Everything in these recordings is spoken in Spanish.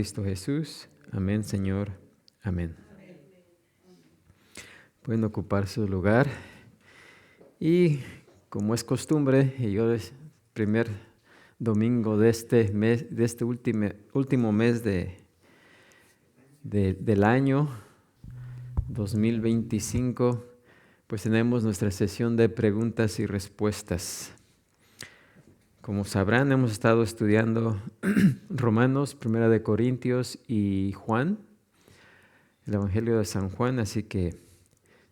Cristo Jesús. Amén, Señor. Amén. Pueden ocupar su lugar. Y como es costumbre, yo es primer domingo de este mes, de este último mes del año 2025, pues tenemos nuestra sesión de preguntas y respuestas. Como sabrán, hemos estado estudiando Romanos, Primera de Corintios y Juan, el Evangelio de San Juan, así que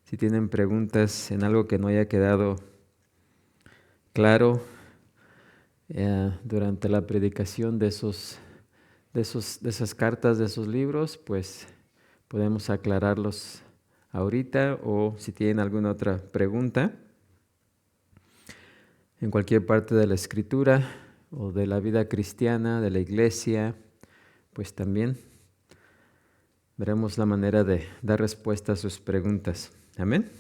si tienen preguntas en algo que no haya quedado claro durante la predicación de esas cartas, de esos libros, pues podemos aclararlos ahorita, o si tienen alguna otra pregunta en cualquier parte de la Escritura o de la vida cristiana, de la iglesia, pues también veremos la manera de dar respuesta a sus preguntas. Amén.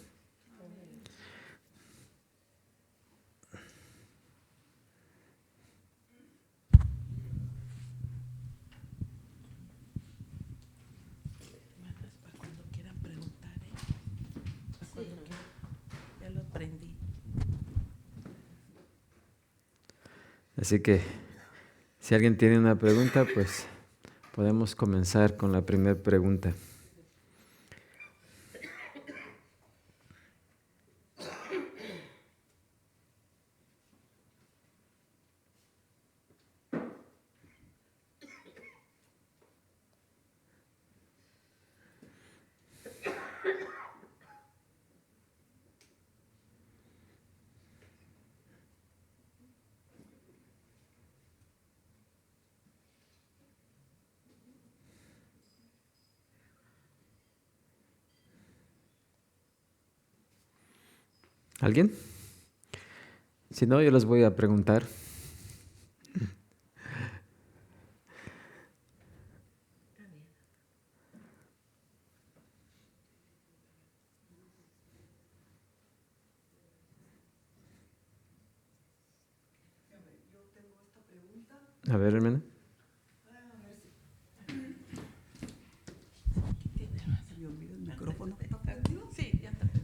Así que si alguien tiene una pregunta, pues podemos comenzar con la primera pregunta. ¿Alguien? Si no, yo les voy a preguntar. A ver, hermana.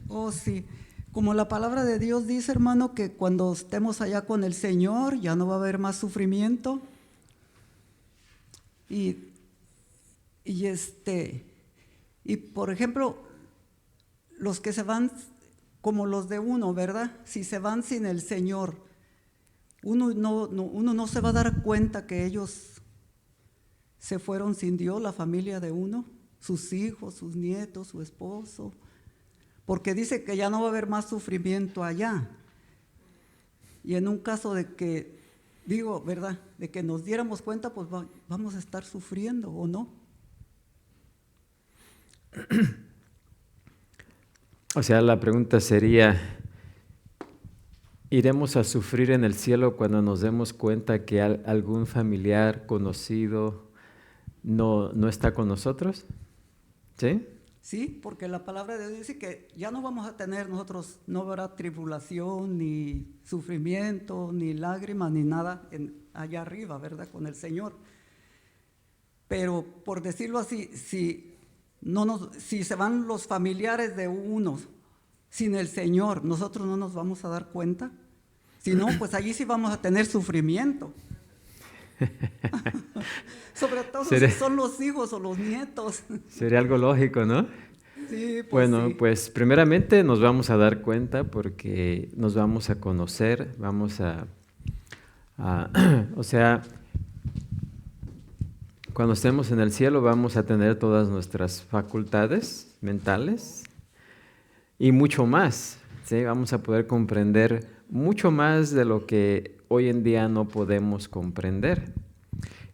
Oh, sí. Como la palabra de Dios dice, hermano, que cuando estemos allá con el Señor ya no va a haber más sufrimiento. Y por ejemplo, los que se van como los de uno, ¿verdad? Si se van sin el Señor, uno no se va a dar cuenta que ellos se fueron sin Dios, la familia de uno, sus hijos, sus nietos, su esposo, porque dice que ya no va a haber más sufrimiento allá. Y en un caso de que, ¿verdad?, de que nos diéramos cuenta, pues vamos a estar sufriendo, ¿o no? O sea, la pregunta sería, ¿iremos a sufrir en el cielo cuando nos demos cuenta que algún familiar conocido no está con nosotros? ¿Sí? Sí, porque la palabra de Dios dice que ya no vamos a tener nosotros, no habrá tribulación, ni sufrimiento, ni lágrimas, ni nada allá arriba, ¿verdad?, con el Señor. Pero por decirlo así, si se van los familiares de unos sin el Señor, nosotros no nos vamos a dar cuenta. Si no, pues allí sí vamos a tener sufrimiento. Sobre todo si son los hijos o los nietos. Sería algo lógico, ¿no? Sí, pues bueno, sí. Pues primeramente nos vamos a dar cuenta porque nos vamos a conocer, o sea, cuando estemos en el cielo vamos a tener todas nuestras facultades mentales y mucho más, ¿sí? Vamos a poder comprender mucho más de lo que hoy en día no podemos comprender.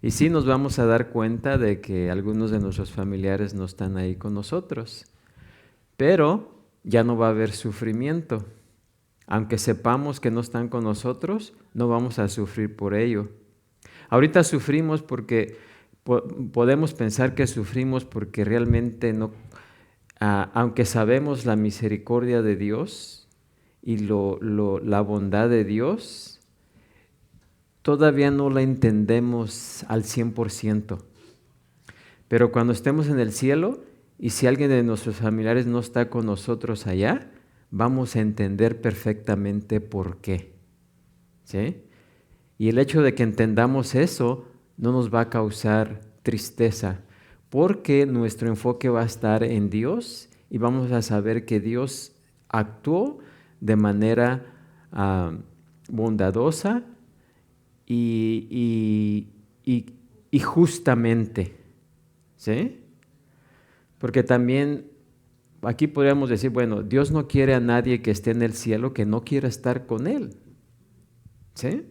Y sí nos vamos a dar cuenta de que algunos de nuestros familiares no están ahí con nosotros, pero ya no va a haber sufrimiento. Aunque sepamos que no están con nosotros, no vamos a sufrir por ello. Ahorita sufrimos porque podemos pensar que sufrimos porque realmente no, aunque sabemos la misericordia de Dios y la bondad de Dios, todavía no la entendemos al 100%. Pero cuando estemos en el cielo y si alguien de nuestros familiares no está con nosotros allá, vamos a entender perfectamente por qué. ¿Sí? Y el hecho de que entendamos eso no nos va a causar tristeza, porque nuestro enfoque va a estar en Dios y vamos a saber que Dios actuó de manera bondadosa y justamente. ¿Sí? Porque también aquí podríamos decir, bueno, Dios no quiere a nadie que esté en el cielo que no quiera estar con Él. ¿Sí?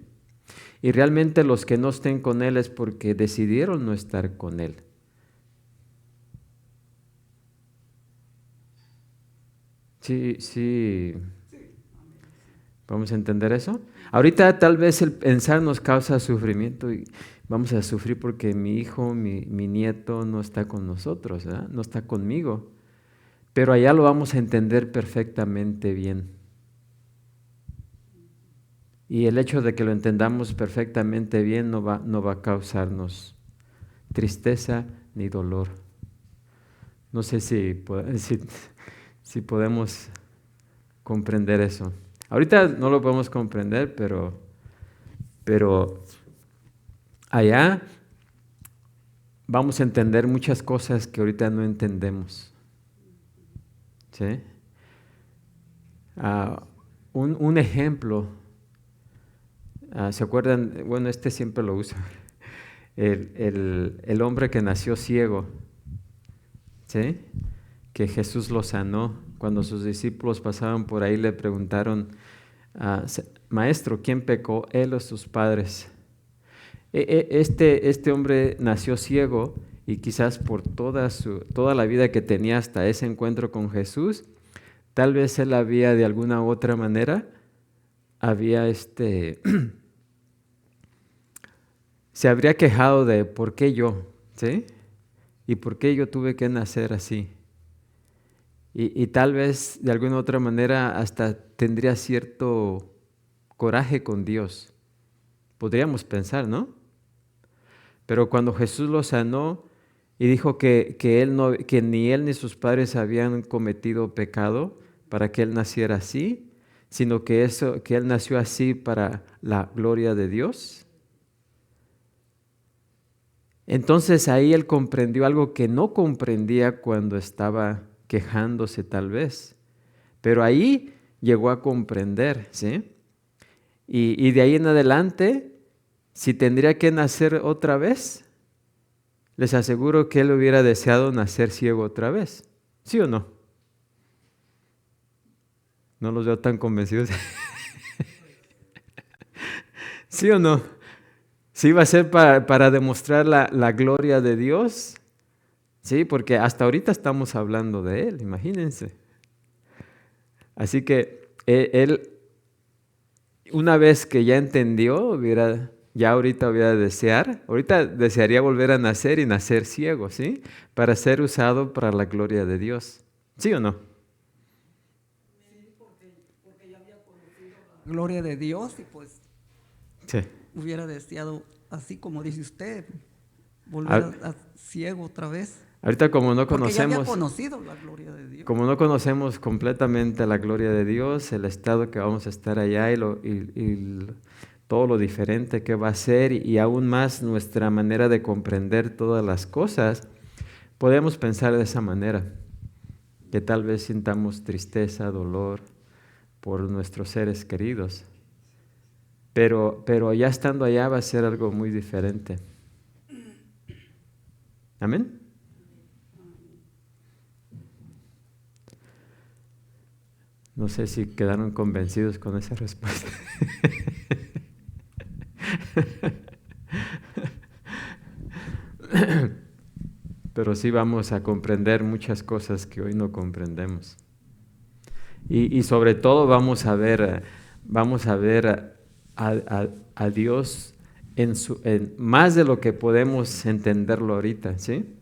Y realmente los que no estén con Él es porque decidieron no estar con Él. Sí. ¿Vamos a entender eso? Ahorita tal vez el pensar nos causa sufrimiento y vamos a sufrir porque mi hijo, mi nieto no está con nosotros, ¿verdad? No está conmigo. Pero allá lo vamos a entender perfectamente bien. Y el hecho de que lo entendamos perfectamente bien no va a causarnos tristeza ni dolor. No sé si podemos comprender eso. Ahorita no lo podemos comprender, pero allá vamos a entender muchas cosas que ahorita no entendemos. ¿Sí? Un ejemplo, ¿se acuerdan? Bueno, este siempre lo uso. El hombre que nació ciego, ¿sí? Que Jesús lo sanó. Cuando sus discípulos pasaban por ahí le preguntaron, Maestro, ¿quién pecó, él o sus padres? Este hombre nació ciego y quizás por toda la vida que tenía hasta ese encuentro con Jesús, tal vez él había de alguna u otra manera, se habría quejado de ¿por qué yo? ¿Sí? ¿Y por qué yo tuve que nacer así? Y tal vez de alguna u otra manera hasta tendría cierto coraje con Dios. Podríamos pensar, ¿no? Pero cuando Jesús lo sanó y dijo que ni él ni sus padres habían cometido pecado para que él naciera así, sino que él nació así para la gloria de Dios. Entonces ahí él comprendió algo que no comprendía cuando estaba quejándose tal vez, pero ahí llegó a comprender, ¿sí? Y de ahí en adelante, si tendría que nacer otra vez, les aseguro que él hubiera deseado nacer ciego otra vez, ¿sí o no? No los veo tan convencidos. ¿Sí o no? Sí va a ser para demostrar la gloria de Dios, sí, porque hasta ahorita estamos hablando de Él, imagínense. Así que él, una vez que ya entendió, ahorita ahorita desearía volver a nacer y nacer ciego, ¿sí? Para ser usado para la gloria de Dios. ¿Sí o no? Sí, porque ya había conocido la gloria de Dios y pues Sí. hubiera deseado, así como dice usted, A- volver a ciego otra vez. Ahorita como no Porque ya había conocemos, conocido la gloria de Dios. como no conocemos completamente la gloria de Dios, el estado que vamos a estar allá todo lo diferente que va a ser y aún más nuestra manera de comprender todas las cosas, podemos pensar de esa manera, que tal vez sintamos tristeza, dolor por nuestros seres queridos, pero ya estando allá va a ser algo muy diferente. ¿Amén? No sé si quedaron convencidos con esa respuesta. Pero sí vamos a comprender muchas cosas que hoy no comprendemos. Y sobre todo vamos a ver a Dios en más de lo que podemos entenderlo ahorita, ¿sí?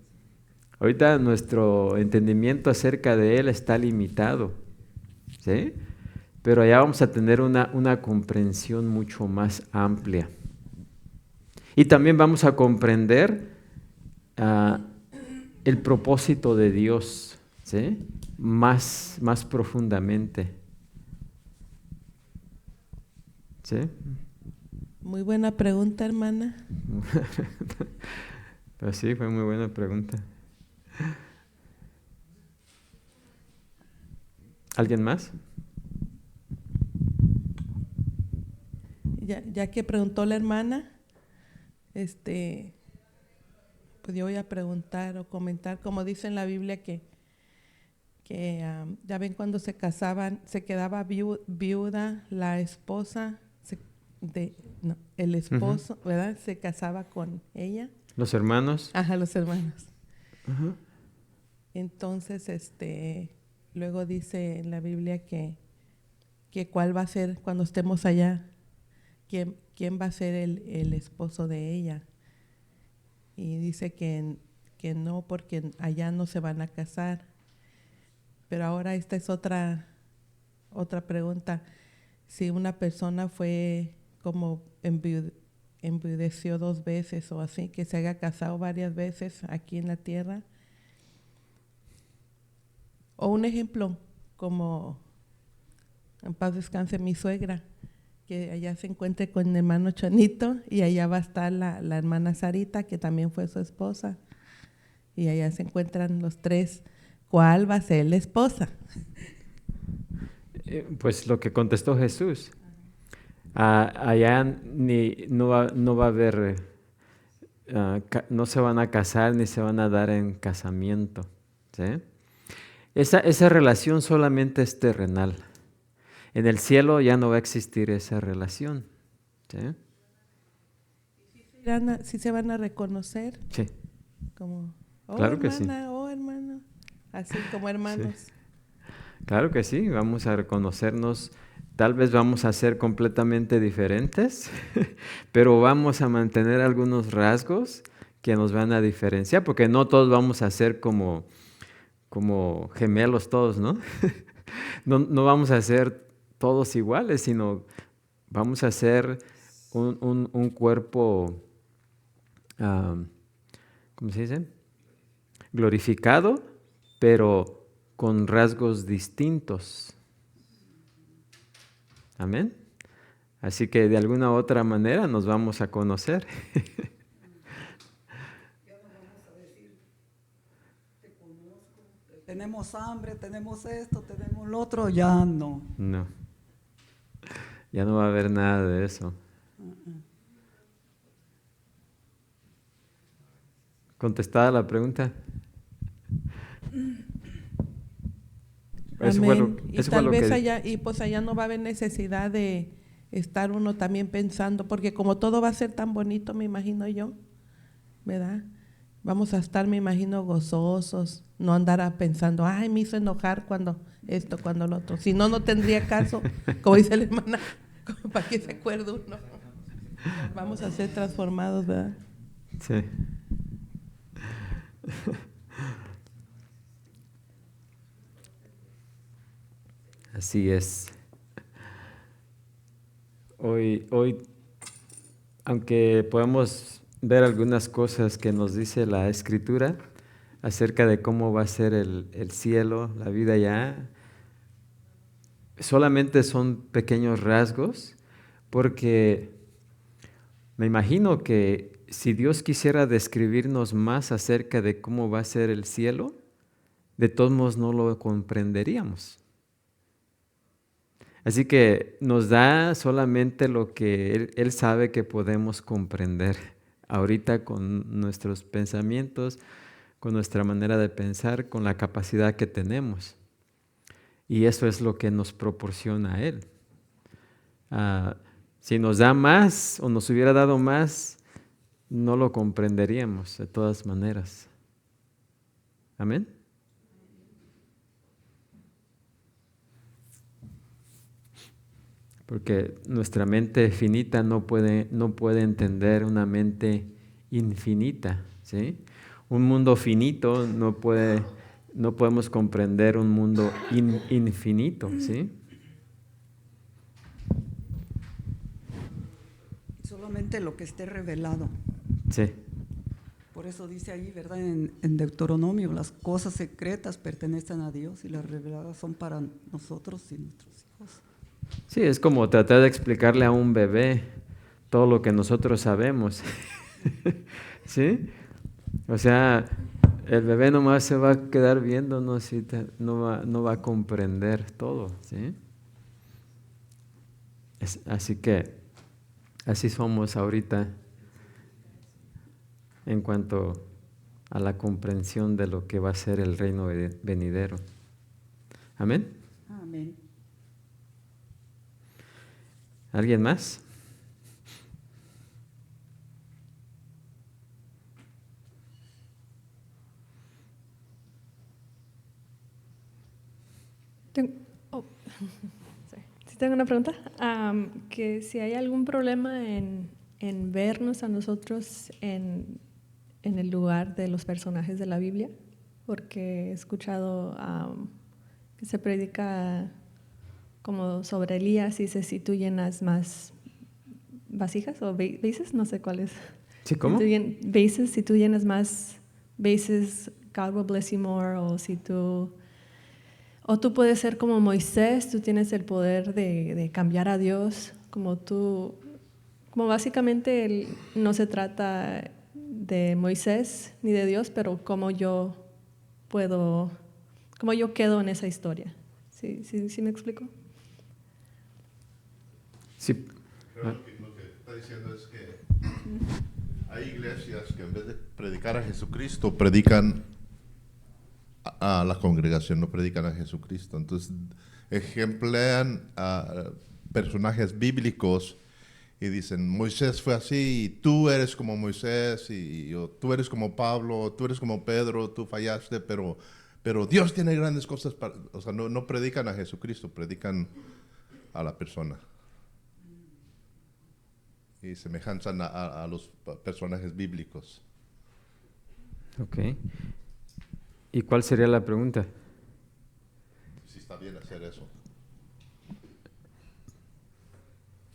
Ahorita nuestro entendimiento acerca de Él está limitado, ¿sí? Pero allá vamos a tener una comprensión mucho más amplia. Y también vamos a comprender el propósito de Dios, ¿sí? Más profundamente. ¿Sí? Muy buena pregunta, hermana. Pues sí, fue muy buena pregunta. ¿Alguien más? Ya que preguntó la hermana, pues yo voy a preguntar o comentar, como dice en la Biblia que ya ven cuando se casaban, se quedaba viuda la esposa, el esposo, ¿verdad? Se casaba con ella. ¿Los hermanos? Ajá, los hermanos. Ajá. Entonces, luego dice en la Biblia que cuál va a ser cuando estemos allá, quién va a ser el esposo de ella. Y dice que no, porque allá no se van a casar. Pero ahora esta es otra pregunta. Si una persona fue como enviudeció 2 veces o así, que se haya casado varias veces aquí en la tierra. O un ejemplo, como en paz descanse mi suegra, que allá se encuentre con el hermano Chanito y allá va a estar la hermana Sarita, que también fue su esposa. Y allá se encuentran los 3. ¿Cuál va a ser la esposa? Pues lo que contestó Jesús. Allá no va a haber, no se van a casar ni se van a dar en casamiento. ¿Sí? Esa relación solamente es terrenal. En el cielo ya no va a existir esa relación. ¿Sí? ¿Sí se van a reconocer? Sí. Como, Claro que sí. hermana, hermano. Así como hermanos. Sí. Claro que sí, vamos a reconocernos. Tal vez vamos a ser completamente diferentes, pero vamos a mantener algunos rasgos que nos van a diferenciar, porque no todos vamos a ser como gemelos todos, ¿no? No vamos a ser todos iguales, sino vamos a ser un cuerpo, ¿cómo se dice? Glorificado, pero con rasgos distintos. Amén. Así que de alguna u otra manera nos vamos a conocer. Ya no vamos a decir, te conozco, tenemos hambre, tenemos esto, tenemos lo otro, ya no. No. Ya no va a haber nada de eso. ¿Contestada la pregunta? Amén. Y tal vez que... allá, y pues allá no va a haber necesidad de estar uno también pensando, porque como todo va a ser tan bonito, me imagino yo, ¿verdad? Vamos a estar, me imagino, gozosos, no andar pensando, ay, me hizo enojar cuando esto, cuando lo otro. Si no, no tendría caso, como dice la hermana, como para que se acuerde uno. Vamos a ser transformados, ¿verdad? Sí. Así es. Hoy, aunque podemos ver algunas cosas que nos dice la Escritura acerca de cómo va a ser el cielo, la vida allá, solamente son pequeños rasgos, porque me imagino que si Dios quisiera describirnos más acerca de cómo va a ser el cielo, de todos modos no lo comprenderíamos. Así que nos da solamente lo que Él sabe que podemos comprender ahorita con nuestros pensamientos, con nuestra manera de pensar, con la capacidad que tenemos. Y eso es lo que nos proporciona Él. Si nos da más o nos hubiera dado más, no lo comprenderíamos de todas maneras. Amén. Porque nuestra mente finita no puede entender una mente infinita, ¿sí? Un mundo finito no podemos comprender un mundo infinito, ¿sí? Solamente lo que esté revelado. Sí. Por eso dice ahí, ¿verdad? En Deuteronomio, las cosas secretas pertenecen a Dios y las reveladas son para nosotros y nuestros hijos. Sí, es como tratar de explicarle a un bebé todo lo que nosotros sabemos. ¿Sí? O sea, el bebé nomás se va a quedar viéndonos y no va a comprender todo, ¿sí? Así que así somos ahorita en cuanto a la comprensión de lo que va a ser el reino venidero. Amén. Amén. ¿Alguien más? Oh, sorry. Sí, tengo una pregunta. Que si hay algún problema en vernos a nosotros en el lugar de los personajes de la Biblia, porque he escuchado que se predica como sobre Elías y dice si tú llenas más vasijas o vases, no sé cuál es. ¿Sí, cómo? Si tú llenas más vases, God will bless you more, o tú puedes ser como Moisés, tú tienes el poder de cambiar a Dios, como básicamente no se trata de Moisés ni de Dios, pero cómo yo quedo en esa historia. ¿Sí me explico? Sí. Creo que lo que está diciendo es que hay iglesias que en vez de predicar a Jesucristo, predican a la congregación, no predican a Jesucristo. Entonces, emplean a personajes bíblicos y dicen, Moisés fue así, y tú eres como Moisés, o tú eres como Pablo, o tú eres como Pedro, tú fallaste, pero Dios tiene grandes cosas o sea, no predican a Jesucristo, predican a la persona. Y semejanzan a los personajes bíblicos. Ok. ¿Y cuál sería la pregunta? Si está bien hacer eso.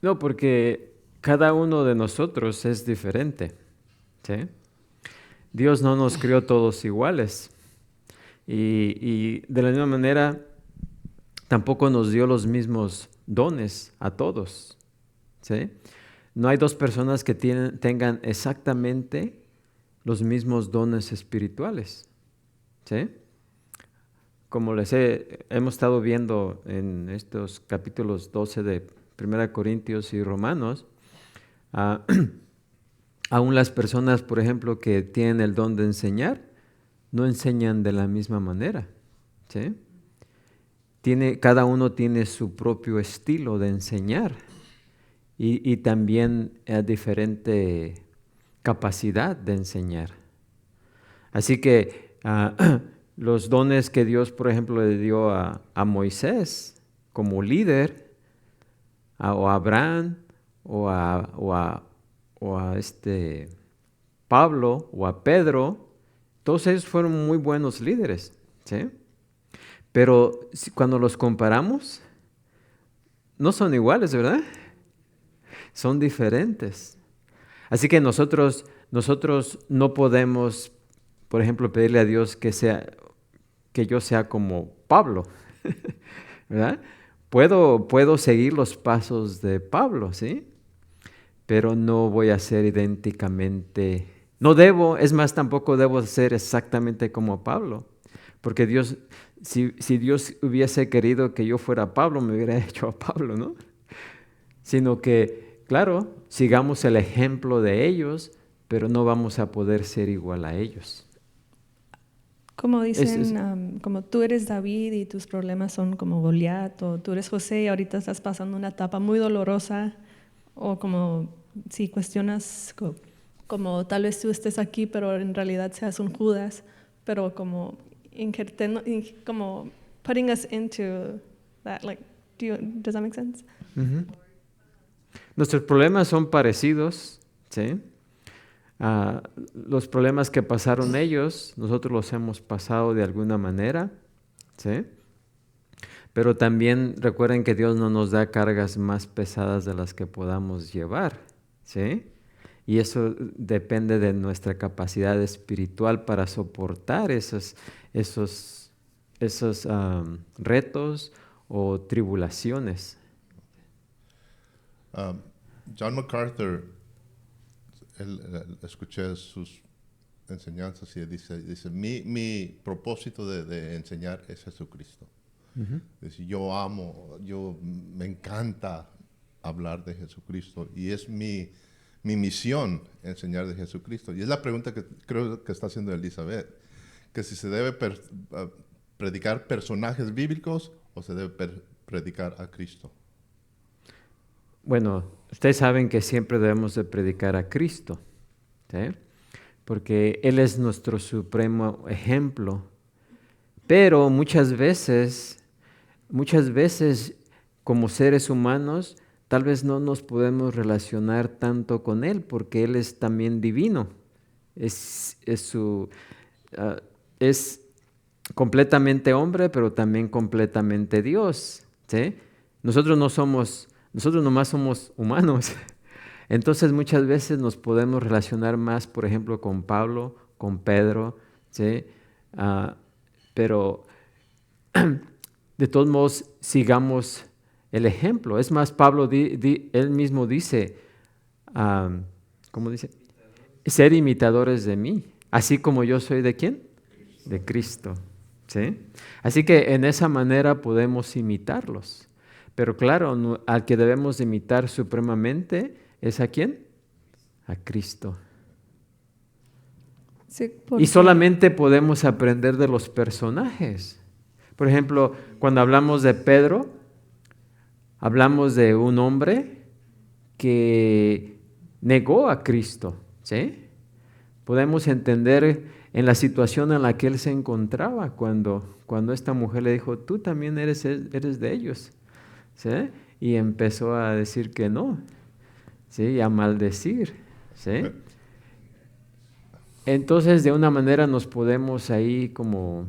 No, porque cada uno de nosotros es diferente, ¿sí? Dios no nos creó todos iguales. Y de la misma manera, tampoco nos dio los mismos dones a todos, ¿sí? No hay dos personas que tengan exactamente los mismos dones espirituales, ¿sí? Como hemos estado viendo en estos capítulos 12 de 1 Corintios y Romanos, aún las personas, por ejemplo, que tienen el don de enseñar, no enseñan de la misma manera, ¿sí? Cada uno tiene su propio estilo de enseñar y también diferente capacidad de enseñar. Así que los dones que Dios, por ejemplo, le dio a Moisés como líder, o a Abraham, o a Pablo, o a Pedro, todos ellos fueron muy buenos líderes, ¿sí? Pero cuando los comparamos, no son iguales, ¿verdad? Son diferentes. Así que nosotros no podemos, por ejemplo, pedirle a Dios que yo sea como Pablo, ¿verdad? Puedo seguir los pasos de Pablo, ¿sí? Pero no voy a ser idénticamente, no debo, es más, tampoco debo ser exactamente como Pablo, porque Dios, si Dios hubiese querido que yo fuera Pablo, me hubiera hecho a Pablo, ¿no? Sino que, claro, sigamos el ejemplo de ellos, pero no vamos a poder ser igual a ellos. Como dicen, como tú eres David y tus problemas son como Goliat, o tú eres José y ahorita estás pasando una etapa muy dolorosa, o como si cuestionas como tal vez tú estés aquí, pero en realidad seas un Judas, pero como como putting us into that, like, does that make sense? Uh-huh. Nuestros problemas son parecidos, ¿sí? Los problemas que pasaron ellos, nosotros los hemos pasado de alguna manera, ¿sí? Pero también recuerden que Dios no nos da cargas más pesadas de las que podamos llevar, ¿sí? Y eso depende de nuestra capacidad espiritual para soportar esos retos o tribulaciones. John MacArthur, escuché sus enseñanzas y dice mi propósito de enseñar es Jesucristo. Dice, me encanta hablar de Jesucristo y es mi misión enseñar de Jesucristo. Y es la pregunta que creo que está haciendo Elizabeth, que si se debe predicar personajes bíblicos o se debe predicar a Cristo. Bueno, ustedes saben que siempre debemos de predicar a Cristo, ¿sí? Porque Él es nuestro supremo ejemplo. Pero muchas veces, como seres humanos, tal vez no nos podemos relacionar tanto con Él, porque Él es también divino. Es completamente hombre, pero también completamente Dios, ¿sí? Nosotros nomás somos humanos. Entonces muchas veces nos podemos relacionar más, por ejemplo, con Pablo, con Pedro, ¿sí? Pero de todos modos sigamos el ejemplo. Es más, Pablo él mismo dice, ¿cómo dice? Ser imitadores de mí, así como yo soy ¿de quién? De Cristo, ¿sí? Así que en esa manera podemos imitarlos. Pero claro, al que debemos imitar supremamente es ¿a quién? A Cristo. Sí, Y solamente podemos aprender de los personajes. Por ejemplo, cuando hablamos de Pedro, hablamos de un hombre que negó a Cristo, ¿sí? Podemos entender en la situación en la que él se encontraba cuando esta mujer le dijo, tú también eres de ellos, ¿sí? Y empezó a decir que no, ¿sí? Y a maldecir, ¿sí? Entonces, de una manera nos podemos ahí como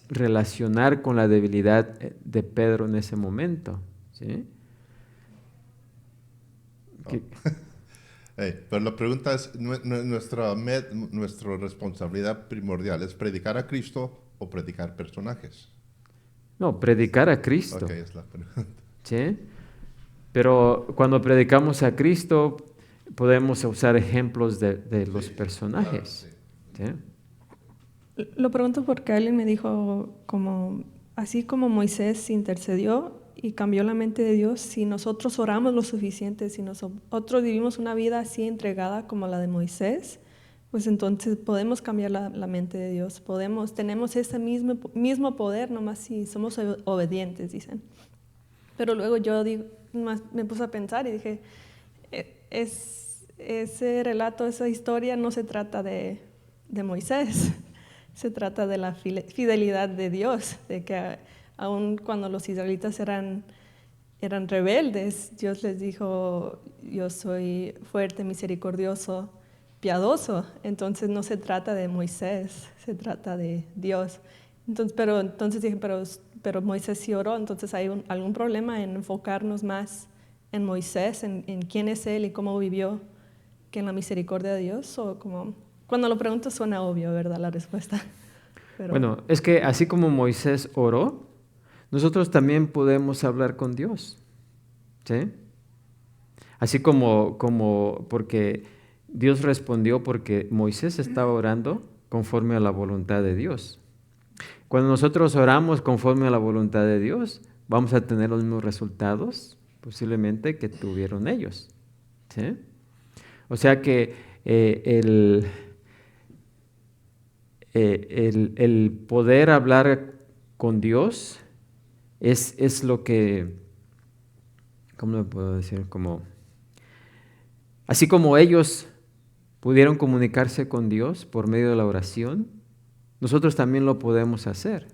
relacionar con la debilidad de Pedro en ese momento, ¿sí? Pero la pregunta es, nuestra responsabilidad primordial, ¿es predicar a Cristo o predicar personajes? No, predicar a Cristo. Ok, es la pregunta. ¿Sí? Pero cuando predicamos a Cristo, podemos usar ejemplos de los personajes. Claro, ¿Sí? Lo pregunto porque alguien me dijo, así como Moisés intercedió y cambió la mente de Dios, si nosotros oramos lo suficiente, si nosotros vivimos una vida así entregada como la de Moisés, pues entonces podemos cambiar la mente de Dios. Tenemos ese mismo poder, nomás si somos obedientes, dicen. Pero luego me puse a pensar y dije, ese relato, esa historia no se trata de Moisés, se trata de la fidelidad de Dios, de que aun cuando los israelitas eran rebeldes, Dios les dijo, yo soy fuerte, misericordioso, piadoso. Entonces no se trata de Moisés, se trata de Dios. Entonces dije, pero Moisés sí oró, entonces hay algún problema en enfocarnos más en Moisés, en quién es él y cómo vivió, que en la misericordia de Dios. O cuando lo pregunto suena obvio, ¿verdad? La respuesta. Pero bueno, es que así como Moisés oró, nosotros también podemos hablar con Dios, ¿sí? Así como porque Dios respondió porque Moisés estaba orando conforme a la voluntad de Dios. Cuando nosotros oramos conforme a la voluntad de Dios, vamos a tener los mismos resultados posiblemente que tuvieron ellos, ¿sí? O sea que el poder hablar con Dios es lo que, ¿cómo le puedo decir? Así como ellos pudieron comunicarse con Dios por medio de la oración, nosotros también lo podemos hacer,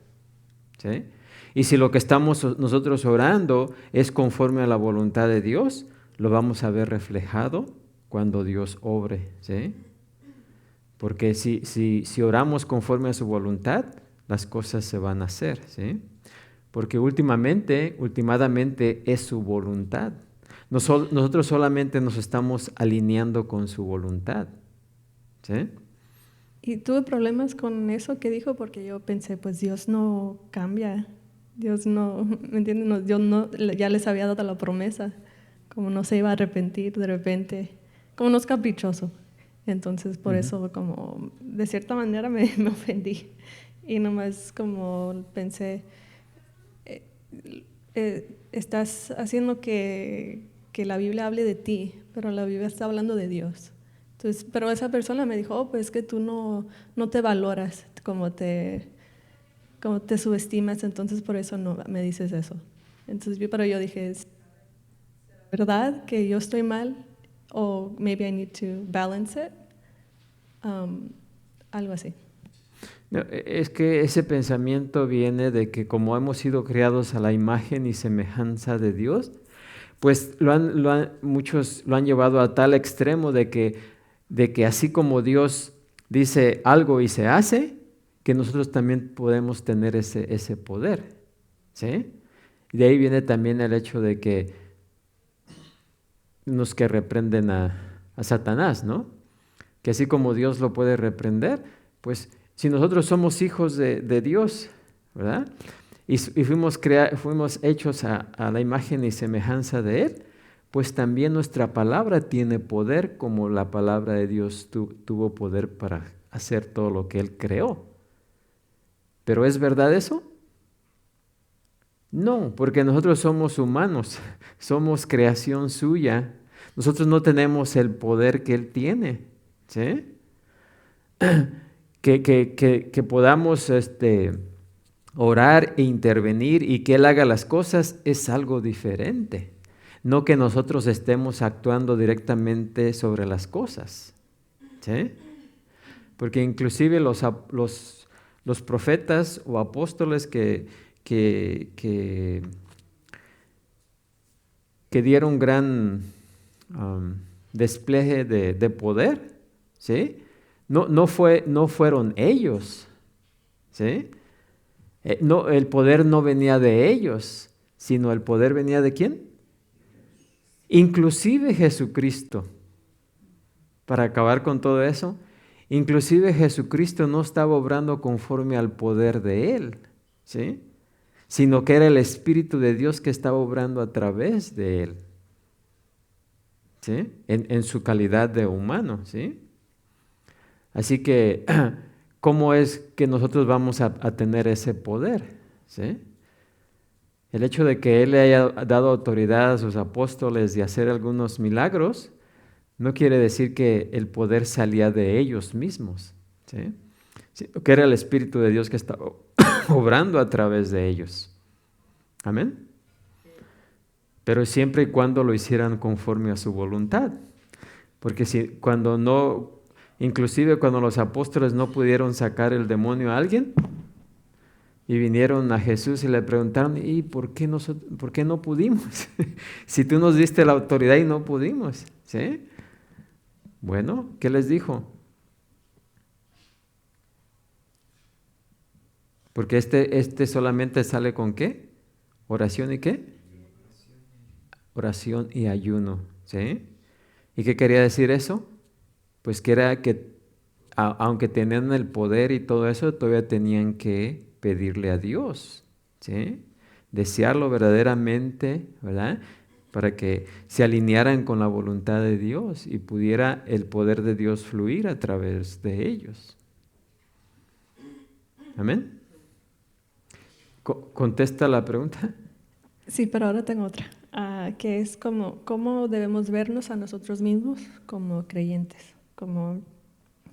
¿sí? Y si lo que estamos nosotros orando es conforme a la voluntad de Dios, lo vamos a ver reflejado cuando Dios obre, ¿sí? Porque si oramos conforme a su voluntad, las cosas se van a hacer, ¿sí? Porque últimamente es su voluntad. Nosotros solamente nos estamos alineando con su voluntad. ¿Sí? Y tuve problemas con eso que dijo porque yo pensé, pues Dios no cambia. Dios no, ¿me entiendes? No, Dios no, ya les había dado la promesa. Como no se iba a arrepentir de repente. Como no es caprichoso. Entonces, por eso, como, de cierta manera me ofendí. Y nomás como pensé, estás haciendo que la Biblia hable de ti, pero la Biblia está hablando de Dios. Entonces, pero esa persona me dijo, oh, pues es que tú no te valoras como te subestimas, entonces por eso no me dices eso. Entonces, pero yo dije, ¿es verdad que yo estoy mal? O maybe I need to balance it. Algo así. No, es que ese pensamiento viene de que como hemos sido creados a la imagen y semejanza de Dios, pues muchos lo han llevado a tal extremo de que así como Dios dice algo y se hace, que nosotros también podemos tener ese poder, ¿sí? Y de ahí viene también el hecho de que los que reprenden a Satanás, ¿no? Que así como Dios lo puede reprender, pues si nosotros somos hijos de Dios, ¿verdad? Y fuimos hechos a la imagen y semejanza de Él, pues también nuestra palabra tiene poder como la palabra de Dios tuvo poder para hacer todo lo que Él creó. ¿Pero es verdad eso? No, porque nosotros somos humanos, somos creación suya. Nosotros no tenemos el poder que Él tiene, ¿sí? Que podamos orar e intervenir y que Él haga las cosas es algo diferente. No que nosotros estemos actuando directamente sobre las cosas, ¿sí? Porque inclusive los profetas o apóstoles que dieron gran despliegue de poder, ¿sí? No fueron ellos, ¿sí? El poder no venía de ellos, sino el poder venía ¿de quién? Inclusive Jesucristo. Para acabar con todo eso, inclusive Jesucristo no estaba obrando conforme al poder de Él, ¿sí? Sino que era el Espíritu de Dios que estaba obrando a través de Él, ¿sí? En su calidad de humano, ¿sí? Así que, ¿cómo es que nosotros vamos a tener ese poder? ¿Sí? El hecho de que Él le haya dado autoridad a sus apóstoles de hacer algunos milagros, no quiere decir que el poder salía de ellos mismos, ¿sí? Que era el Espíritu de Dios que estaba obrando a través de ellos. Amén. Pero siempre y cuando lo hicieran conforme a su voluntad. Porque inclusive cuando los apóstoles no pudieron sacar el demonio a alguien y vinieron a Jesús y le preguntaron, ¿y por qué no pudimos? Si tú nos diste la autoridad y no pudimos, ¿sí? Bueno, ¿qué les dijo? Porque este solamente sale con ¿qué? ¿Oración y qué? Oración y ayuno, ¿sí? ¿Y qué quería decir eso? Pues que era que aunque tenían el poder y todo eso, todavía tenían que pedirle a Dios, ¿sí? Desearlo verdaderamente, ¿verdad? Para que se alinearan con la voluntad de Dios y pudiera el poder de Dios fluir a través de ellos. Amén. ¿Contesta la pregunta? Sí, pero ahora tengo otra, que es cómo debemos vernos a nosotros mismos como creyentes,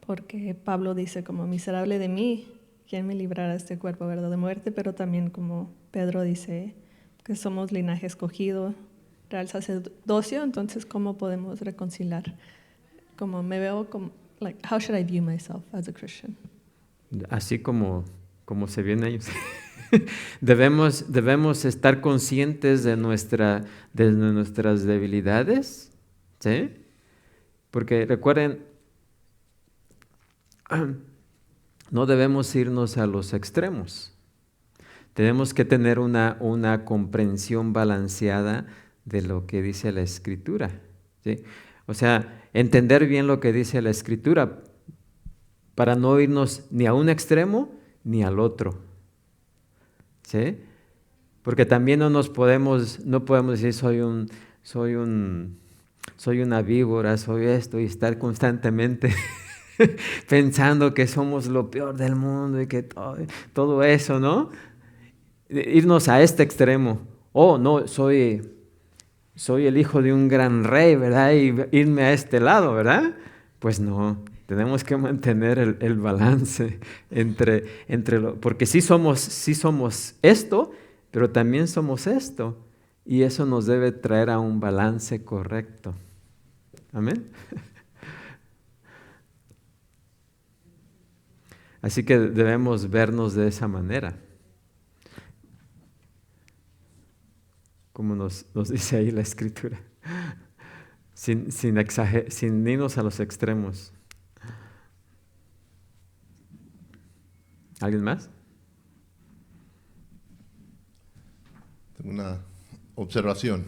porque Pablo dice como miserable de mí, ¿quién me librará de este cuerpo, verdad, de muerte? Pero también como Pedro dice que somos linaje escogido, real sacerdocio, entonces ¿cómo podemos reconciliar? Como me veo como, how should I view myself as a Christian? Así como se ven ellos. Debemos estar conscientes de nuestras debilidades, ¿sí? Porque recuerden, no debemos irnos a los extremos. Tenemos que tener una comprensión balanceada de lo que dice la Escritura, ¿sí? O sea, entender bien lo que dice la Escritura para no irnos ni a un extremo ni al otro, ¿sí? Porque también no podemos decir soy una víbora, soy esto, y estar constantemente pensando que somos lo peor del mundo y que todo eso, ¿no? Irnos a este extremo. Oh, no, soy el hijo de un gran rey, ¿verdad? Y irme a este lado, ¿verdad? Pues no, tenemos que mantener el balance porque sí somos esto, pero también somos esto. Y eso nos debe traer a un balance correcto. Amén. Así que debemos vernos de esa manera. Como nos dice ahí la Escritura. Sin irnos a los extremos. ¿Alguien más? Tengo una observación.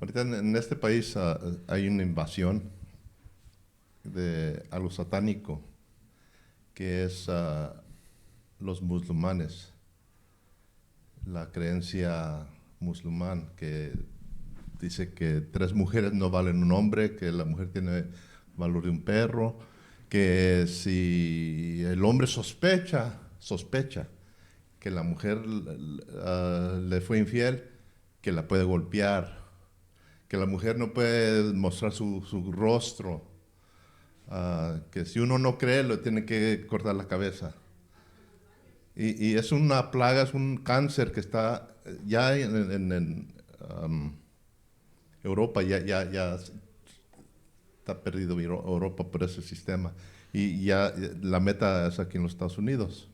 Ahorita en este país hay una invasión de algo satánico, que es los musulmanes, la creencia musulmán que dice que 3 mujeres no valen un hombre, que la mujer tiene valor de un perro, que si el hombre sospecha que la mujer le fue infiel, que la puede golpear, que la mujer no puede mostrar su rostro, que si uno no cree, le tiene que cortar la cabeza. Y es una plaga, es un cáncer que está ya en Europa, ya está perdido Europa por ese sistema. Y ya la meta es aquí en los Estados Unidos.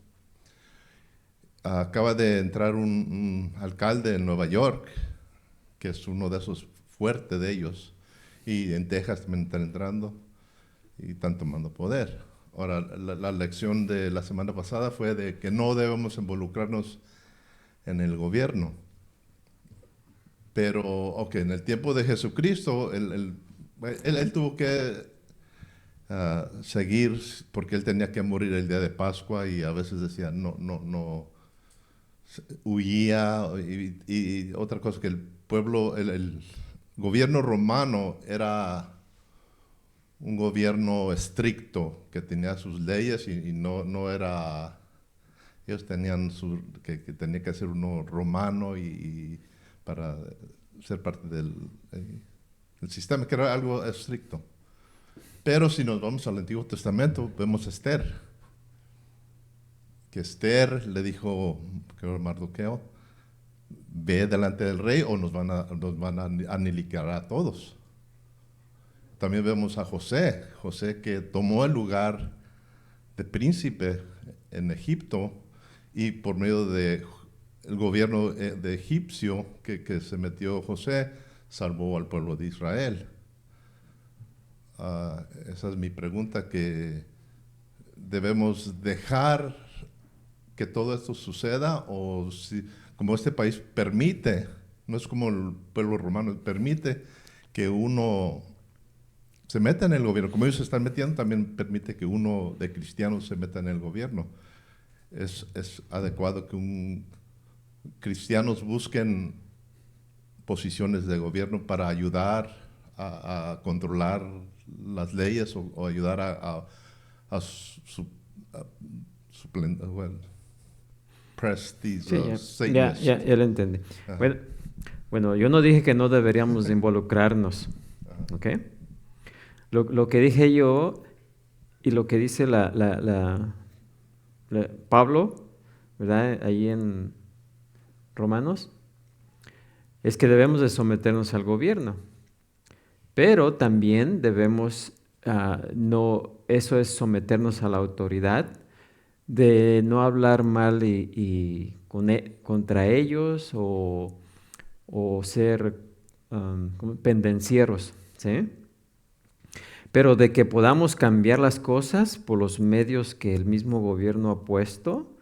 Acaba de entrar un alcalde en Nueva York, que es uno de esos fuertes de ellos, y en Texas también están entrando y están tomando poder. Ahora, la lección de la semana pasada fue de que no debemos involucrarnos en el gobierno. Pero, en el tiempo de Jesucristo, él tuvo que seguir, porque él tenía que morir el día de Pascua, y a veces decía, no, huía. Y otra cosa, que el pueblo, el gobierno romano era un gobierno estricto, que tenía sus leyes y no era... Ellos tenían que tenía que ser uno romano y para ser parte del sistema, que era algo estricto. Pero si nos vamos al Antiguo Testamento, vemos a Esther, que Esther le dijo, creo, a Mardoqueo, ve delante del rey o nos van a aniquilar a todos. También vemos a José que tomó el lugar de príncipe en Egipto, y por medio del gobierno de egipcio que se metió José, salvó al pueblo de Israel. Esa es mi pregunta, que debemos dejar que todo esto suceda, o si, como este país permite, no es como el pueblo romano, permite que uno se meta en el gobierno, como ellos se están metiendo, también permite que uno de cristianos se meta en el gobierno. Es adecuado que cristianos busquen posiciones de gobierno para ayudar a controlar las leyes, o ayudar a ya lo entendí. Bueno, yo no dije que no deberíamos de involucrarnos, ¿ok? Lo que dije yo y lo que dice Pablo, ¿verdad? Ahí en Romanos, es que debemos de someternos al gobierno, pero también debemos, eso es someternos a la autoridad, de no hablar mal contra ellos, o ser pendencieros, ¿sí? Pero de que podamos cambiar las cosas por los medios que el mismo gobierno ha puesto,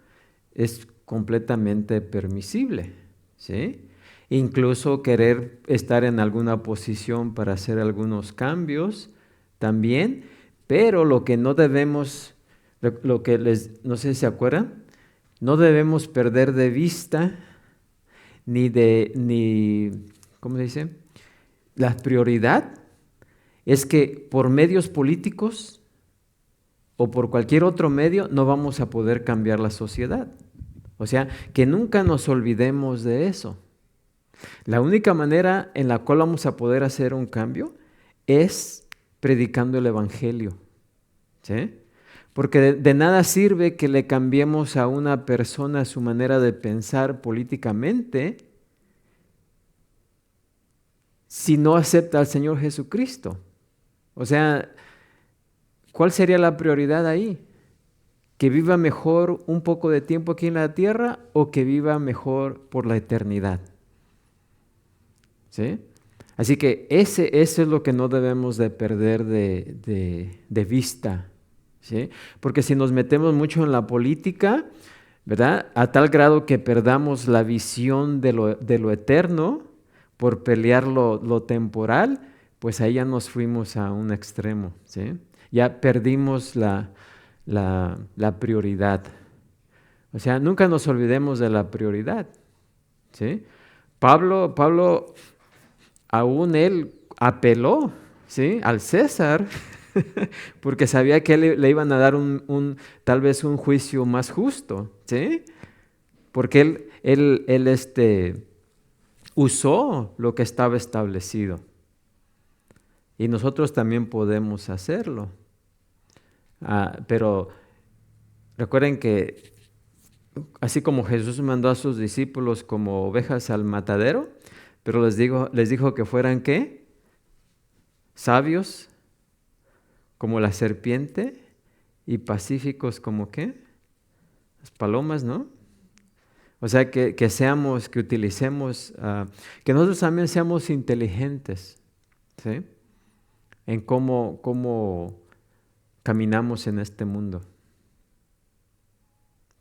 es completamente permisible, ¿sí? Incluso querer estar en alguna posición para hacer algunos cambios también, pero lo que no debemos, no sé si se acuerdan, no debemos perder de vista ¿cómo se dice? La prioridad es que por medios políticos o por cualquier otro medio no vamos a poder cambiar la sociedad. O sea, que nunca nos olvidemos de eso. La única manera en la cual vamos a poder hacer un cambio es predicando el Evangelio, ¿sí? Porque de nada sirve que le cambiemos a una persona su manera de pensar políticamente si no acepta al Señor Jesucristo. O sea, ¿cuál sería la prioridad ahí? ¿Que viva mejor un poco de tiempo aquí en la tierra o que viva mejor por la eternidad? ¿Sí? Así que eso es lo que no debemos de perder de vista, ¿sí? Porque si nos metemos mucho en la política, ¿verdad? A tal grado que perdamos la visión de lo eterno por pelear lo temporal, pues ahí ya nos fuimos a un extremo, ¿sí? Ya perdimos la prioridad. O sea, nunca nos olvidemos de la prioridad, ¿sí? Pablo aún él apeló, ¿sí?, al César porque sabía que le iban a dar tal vez un juicio más justo, ¿sí? Porque él usó lo que estaba establecido. Y nosotros también podemos hacerlo. Pero recuerden que así como Jesús mandó a sus discípulos como ovejas al matadero, pero les dijo que fueran ¿qué? Sabios como la serpiente y pacíficos como ¿qué? Las palomas, ¿no? O sea, que utilicemos, que nosotros también seamos inteligentes, ¿sí? En cómo caminamos en este mundo.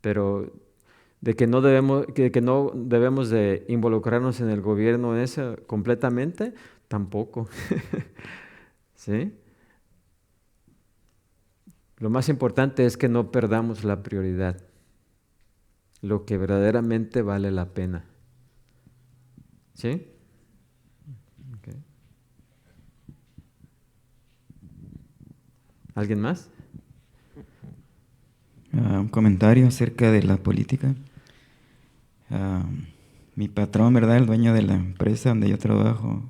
Pero de que no debemos de involucrarnos en el gobierno en eso completamente, tampoco. ¿Sí? Lo más importante es que no perdamos la prioridad, lo que verdaderamente vale la pena. ¿Sí? Okay. ¿Alguien más? Un comentario acerca de la política. Mi patrón, ¿verdad? El dueño de la empresa donde yo trabajo,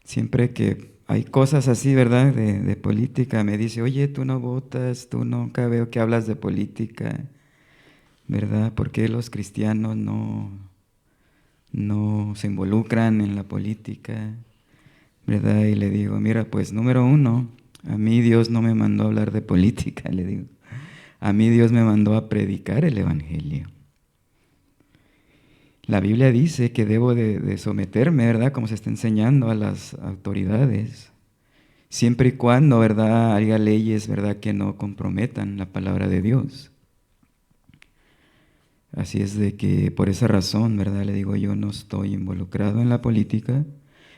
siempre que hay cosas así, ¿verdad? De política, me dice, oye, tú no votas, tú nunca veo que hablas de política, ¿verdad? ¿Por qué los cristianos no se involucran en la política? ¿Verdad? Y le digo, mira, pues número uno, a mí Dios no me mandó a hablar de política, le digo. A mí Dios me mandó a predicar el Evangelio. La Biblia dice que debo de someterme, ¿verdad? Como se está enseñando a las autoridades, siempre y cuando, ¿verdad?, haya leyes, ¿verdad?, que no comprometan la palabra de Dios. Así es de que por esa razón, ¿verdad?, le digo, yo no estoy involucrado en la política,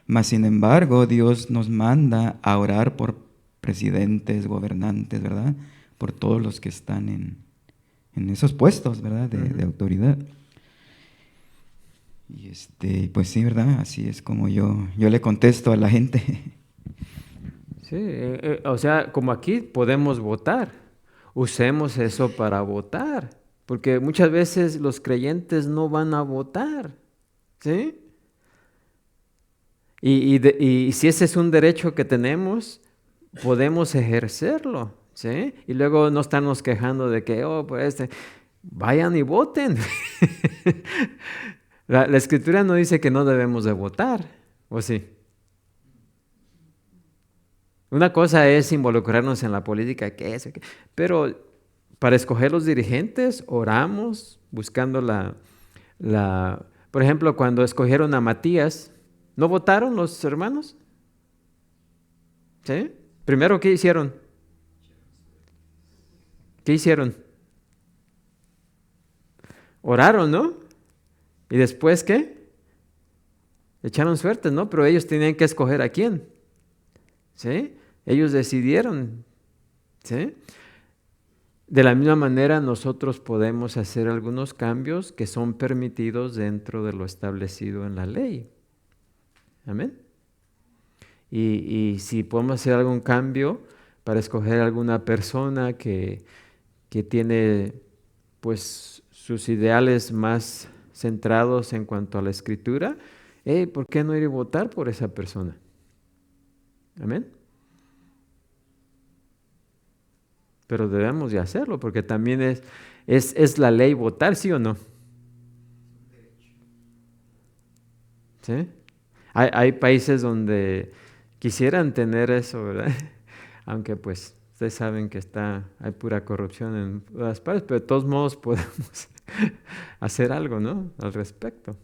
mas sin embargo Dios nos manda a orar por presidentes, gobernantes, ¿verdad?, por todos los que están en esos puestos, ¿verdad?, de autoridad. Y pues sí, ¿verdad? Así es como yo le contesto a la gente. Sí, o sea, como aquí podemos votar, usemos eso para votar, porque muchas veces los creyentes no van a votar, ¿sí? Y si ese es un derecho que tenemos, podemos ejercerlo, ¿sí? Y luego no estarnos quejando de que, pues vayan y voten. La Escritura no dice que no debemos de votar, ¿o sí? Una cosa es involucrarnos en la política, pero para escoger los dirigentes, oramos buscando por ejemplo, cuando escogieron a Matías, ¿no votaron los hermanos? ¿Sí? Primero, ¿qué hicieron? ¿Qué hicieron? oraron, ¿no? Y después, ¿qué? Echaron suertes, ¿no? Pero ellos tenían que escoger a quién, ¿sí? Ellos decidieron, ¿sí? De la misma manera, nosotros podemos hacer algunos cambios que son permitidos dentro de lo establecido en la ley. Amén. Y si podemos hacer algún cambio para escoger alguna persona que tiene pues sus ideales más centrados en cuanto a la escritura, ¿por qué no ir a votar por esa persona? Amén. Pero debemos de hacerlo porque también es la ley votar, ¿sí o no? ¿Sí? Hay países donde quisieran tener eso, ¿verdad? Aunque pues ustedes saben que hay pura corrupción en todas partes, pero de todos modos podemos hacer algo, ¿no? Al respecto.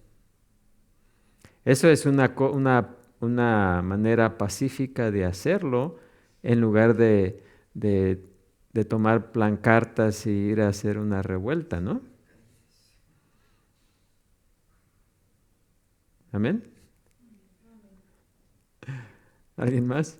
Eso es una manera pacífica de hacerlo en lugar de tomar pancartas y ir a hacer una revuelta, ¿no? ¿Amén? ¿Alguien más?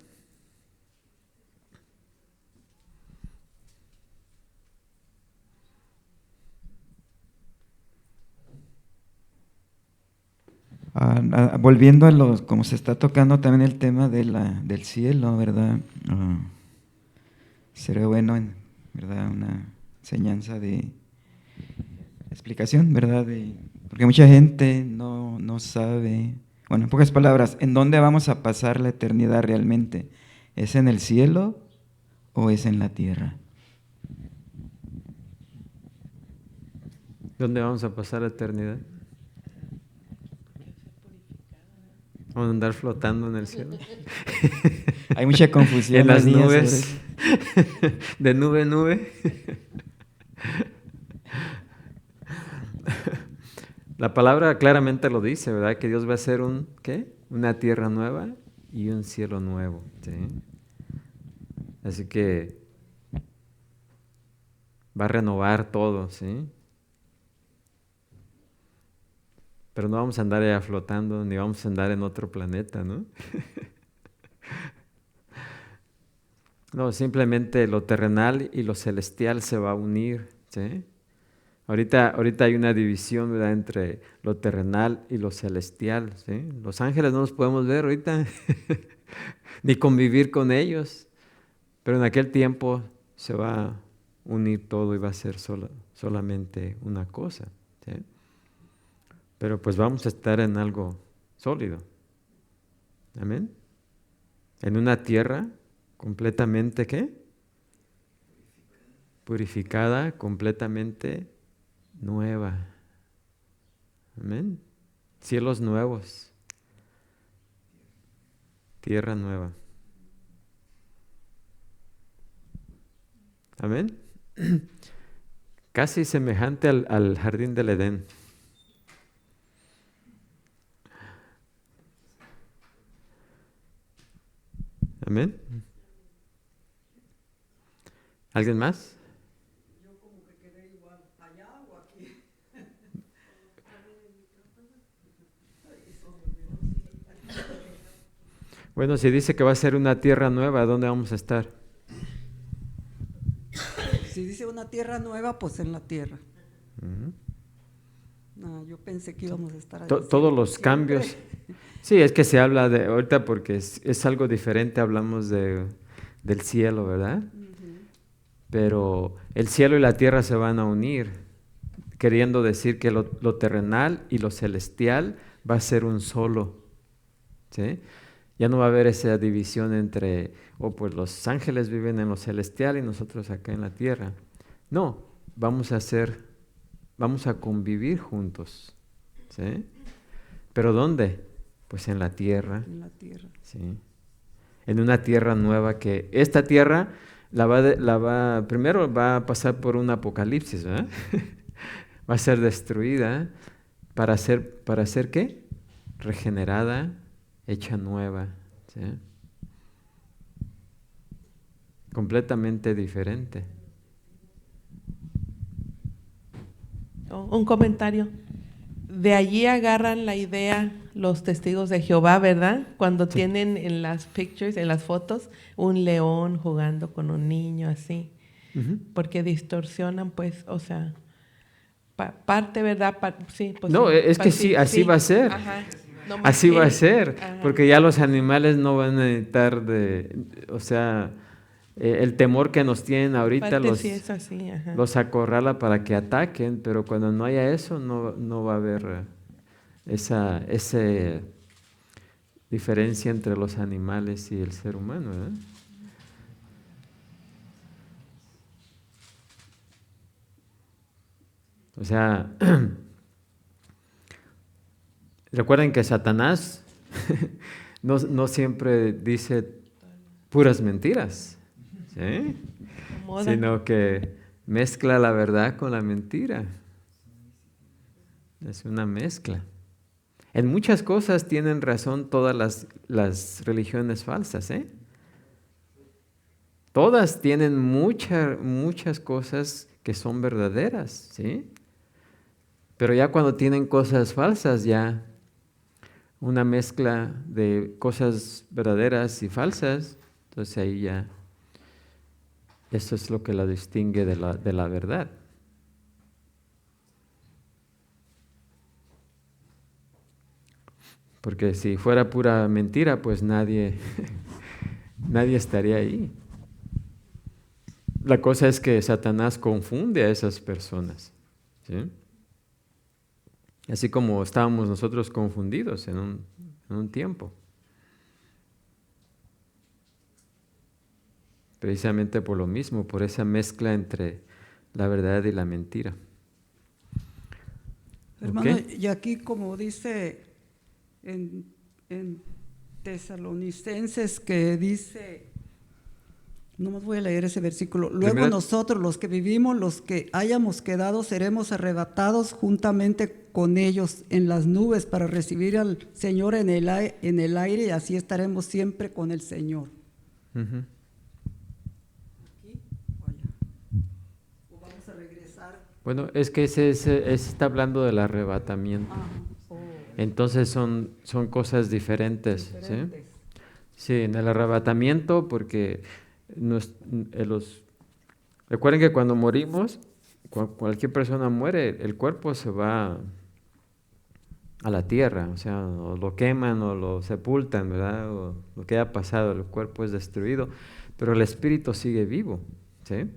Volviendo a como se está tocando también el tema del cielo, ¿verdad? Sería bueno, ¿verdad? Una enseñanza de explicación, ¿verdad? Porque mucha gente no sabe, bueno, en pocas palabras, ¿en dónde vamos a pasar la eternidad realmente? ¿Es en el cielo o es en la tierra? ¿Dónde vamos a pasar la eternidad? Vamos a andar flotando en el cielo. Hay mucha confusión en las hoy día nubes, de nube en nube. La palabra claramente lo dice, ¿verdad? Que Dios va a hacer ¿qué? Una tierra nueva y un cielo nuevo, ¿sí? Así que va a renovar todo, ¿sí? Pero no vamos a andar allá flotando, ni vamos a andar en otro planeta, ¿no? No, simplemente lo terrenal y lo celestial se va a unir, ¿sí? Ahorita hay una división, ¿verdad?, entre lo terrenal y lo celestial, ¿sí? Los ángeles no los podemos ver ahorita, ni convivir con ellos, pero en aquel tiempo se va a unir todo y va a ser solamente una cosa, ¿sí? Pero pues vamos a estar en algo sólido, amén, en una tierra completamente, ¿qué? Purificada, completamente nueva. Amén. Cielos nuevos. Tierra nueva. Amén. Casi semejante al jardín del Edén. Amén. ¿Alguien más? Yo como que quedé igual, allá o aquí. Bueno, si dice que va a ser una tierra nueva, ¿dónde vamos a estar? Si dice una tierra nueva, pues en la tierra. Ujú. No, yo pensé que íbamos a estar allá Todos los siempre. cambios. Sí, es que se habla de ahorita porque es algo diferente, hablamos del cielo, ¿verdad? Pero el cielo y la tierra se van a unir, queriendo decir que lo terrenal y lo celestial va a ser un solo, ¿sí? Ya no va a haber esa división entre, pues los ángeles viven en lo celestial y nosotros acá en la tierra. No, vamos a convivir juntos, ¿sí? ¿Pero dónde? Pues en la tierra. En la tierra. Sí. En una tierra nueva que esta tierra primero va a pasar por un apocalipsis, ¿verdad? Va a ser destruida para ser ¿qué? Regenerada, hecha nueva, ¿sí? Completamente diferente. un comentario. De allí agarran la idea los testigos de Jehová, ¿verdad? Cuando tienen en las pictures, en las fotos, un león jugando con un niño así. Ujú. Porque distorsionan, pues, o sea, parte, ¿verdad? Sí, pues No, sí, es que sí, así va a ser. Ajá. No más Así va a que- ser, ajá. porque ya los animales no van a necesitar o sea, el temor que nos tienen ahorita Parte sí es así, ajá. los acorrala para que ataquen, pero cuando no haya eso, no va a haber esa diferencia entre los animales y el ser humano, ¿verdad? O sea, recuerden que Satanás no siempre dice puras mentiras, ¿sí? Acomoda. Sino que mezcla la verdad con la mentira. Es una mezcla. En muchas cosas tienen razón todas las religiones falsas, ¿eh? Todas tienen muchas cosas que son verdaderas, ¿sí? Pero ya cuando tienen cosas falsas, ya una mezcla de cosas verdaderas y falsas, entonces ahí ya, eso es lo que la distingue de la verdad. Porque si fuera pura mentira, pues nadie estaría ahí. La cosa es que Satanás confunde a esas personas, ¿sí? Así como estábamos nosotros confundidos en un tiempo. Precisamente por lo mismo, por esa mezcla entre la verdad y la mentira. Hermano, ¿Ok? y aquí como dice en Tesalonicenses, que dice, no más voy a leer ese versículo, luego Primera- nosotros los que vivimos, los que hayamos quedado, seremos arrebatados juntamente con ellos en las nubes para recibir al Señor en el aire, y así estaremos siempre con el Señor. Ujú. ¿O vamos a regresar? Bueno, es que ese está hablando del arrebatamiento. Entonces son cosas diferentes, ¿sí? Sí, en el arrebatamiento, porque recuerden que cuando morimos, cualquier persona muere, el cuerpo se va a la tierra, o sea, o lo queman o lo sepultan, ¿verdad? O lo que haya pasado, el cuerpo es destruido, pero el espíritu sigue vivo, ¿sí?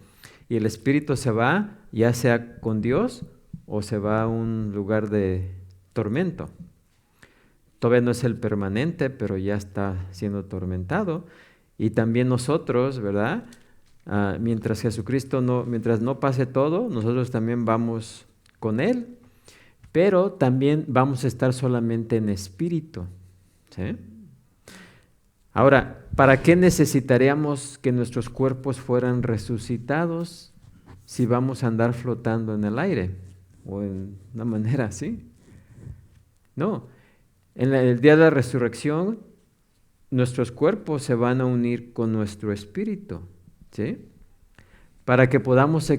Y el espíritu se va, ya sea con Dios o se va a un lugar de tormento. Todavía no es el permanente, pero ya está siendo atormentado. Y también nosotros, ¿verdad? Mientras mientras no pase todo, nosotros también vamos con Él, pero también vamos a estar solamente en espíritu, ¿sí? Ahora, ¿para qué necesitaríamos que nuestros cuerpos fueran resucitados si vamos a andar flotando en el aire o en una manera así? No. En el día de la resurrección, nuestros cuerpos se van a unir con nuestro espíritu, ¿sí? Para que podamos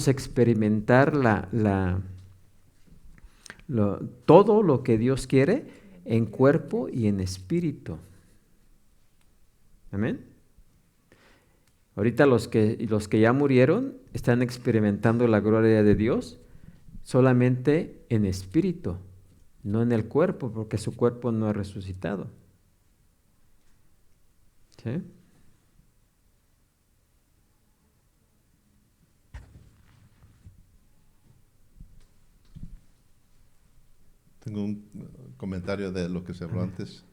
experimentar todo lo que Dios quiere en cuerpo y en espíritu. Amén. Ahorita los que ya murieron están experimentando la gloria de Dios solamente en espíritu, no en el cuerpo, porque su cuerpo no ha resucitado. ¿Sí? Tengo un comentario de lo que se habló antes,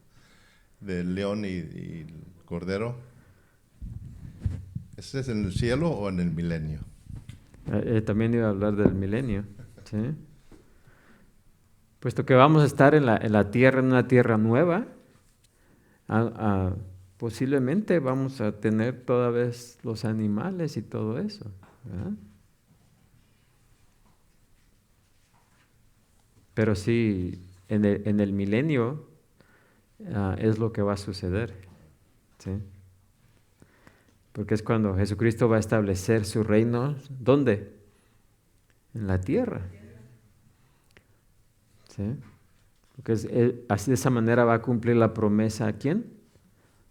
del león y el cordero. ¿Ese es en el cielo o en el milenio? También iba a hablar del milenio, ¿sí? Puesto que vamos a estar en la tierra, en una tierra nueva, posiblemente vamos a tener toda vez los animales y todo eso, ¿verdad? Pero sí, en el milenio es lo que va a suceder, ¿sí? Porque es cuando Jesucristo va a establecer su reino, ¿dónde? En la tierra, ¿sí? Porque así de esa manera va a cumplir la promesa a quién?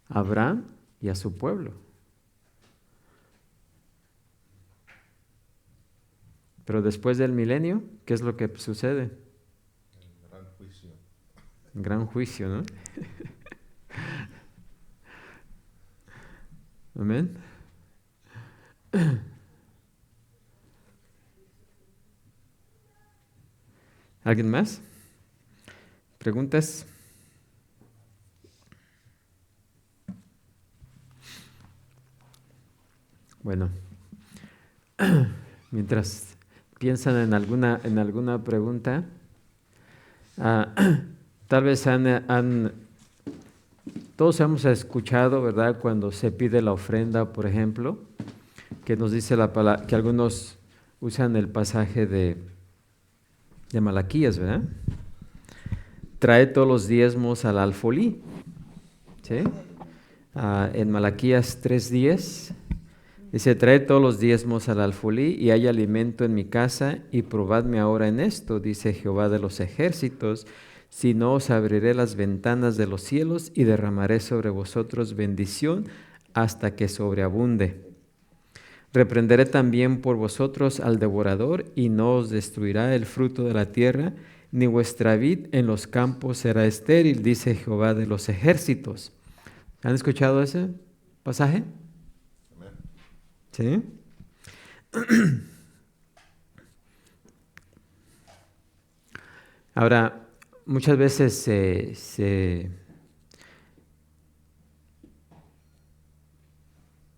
A Abraham y a su pueblo. Pero después del milenio, ¿qué es lo que sucede? Gran juicio. Gran juicio, ¿no? Amén. ¿Alguien más? ¿Preguntas? Bueno, mientras piensan en alguna pregunta, tal vez todos hemos escuchado, ¿verdad?, cuando se pide la ofrenda, por ejemplo, que nos dice la palabra, que algunos usan el pasaje de Malaquías, ¿verdad? Trae todos los diezmos al alfolí, ¿sí? En Malaquías 3:10 dice, trae todos los diezmos al alfolí y hay alimento en mi casa y probadme ahora en esto, dice Jehová de los ejércitos, si no os abriré las ventanas de los cielos y derramaré sobre vosotros bendición hasta que sobreabunde. Reprenderé también por vosotros al devorador y no os destruirá el fruto de la tierra, ni vuestra vid en los campos será estéril, dice Jehová de los ejércitos. ¿Han escuchado ese pasaje? ¿Sí? Ahora, muchas veces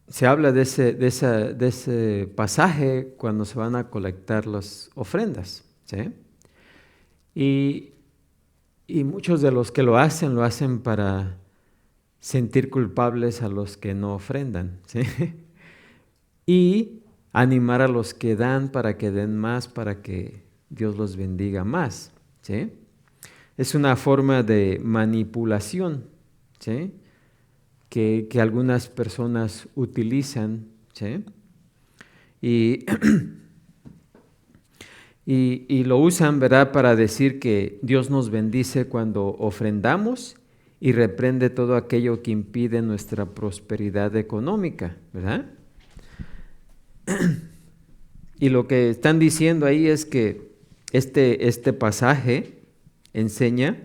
se habla de ese pasaje cuando se van a colectar las ofrendas, ¿sí? Y muchos de los que lo hacen para sentir culpables a los que no ofrendan, ¿sí? Y animar a los que dan para que den más, para que Dios los bendiga más, ¿sí? Es una forma de manipulación, ¿sí?, que algunas personas utilizan, ¿sí? Y lo usan, ¿verdad?, para decir que Dios nos bendice cuando ofrendamos y reprende todo aquello que impide nuestra prosperidad económica, ¿verdad? Y lo que están diciendo ahí es que este pasaje enseña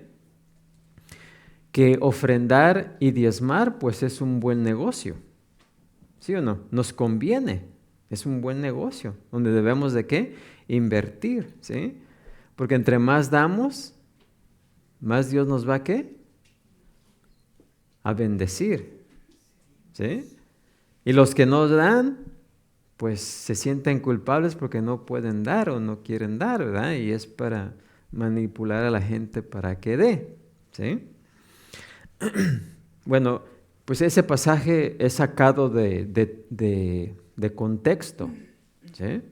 que ofrendar y diezmar pues es un buen negocio, ¿sí o no? Nos conviene, es un buen negocio, donde debemos de ¿qué? Invertir, ¿sí? Porque entre más damos, más Dios nos va a ¿qué? A bendecir, ¿sí? Y los que no dan, pues se sienten culpables porque no pueden dar o no quieren dar, ¿verdad? Y es para manipular a la gente para que dé, ¿sí? Bueno, pues ese pasaje es sacado de contexto, ¿sí?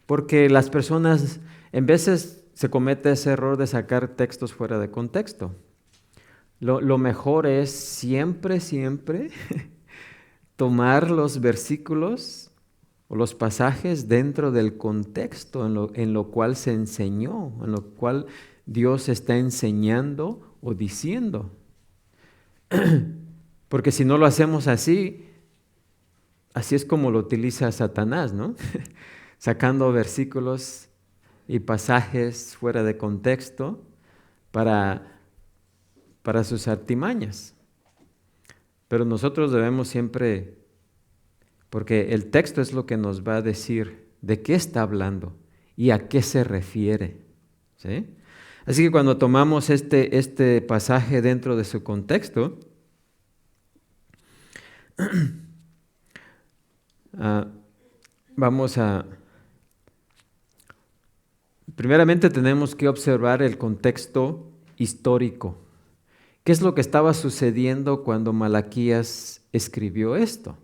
Porque las personas, en veces se comete ese error de sacar textos fuera de contexto. Lo mejor es siempre tomar los versículos o los pasajes dentro del contexto en lo cual se enseñó, en lo cual Dios está enseñando o diciendo. Porque si no lo hacemos así es como lo utiliza Satanás, ¿no? Sacando versículos y pasajes fuera de contexto para sus artimañas. Pero nosotros debemos siempre, porque el texto es lo que nos va a decir de qué está hablando y a qué se refiere, ¿sí? Así que cuando tomamos este pasaje dentro de su contexto, primeramente tenemos que observar el contexto histórico. ¿Qué es lo que estaba sucediendo cuando Malaquías escribió esto?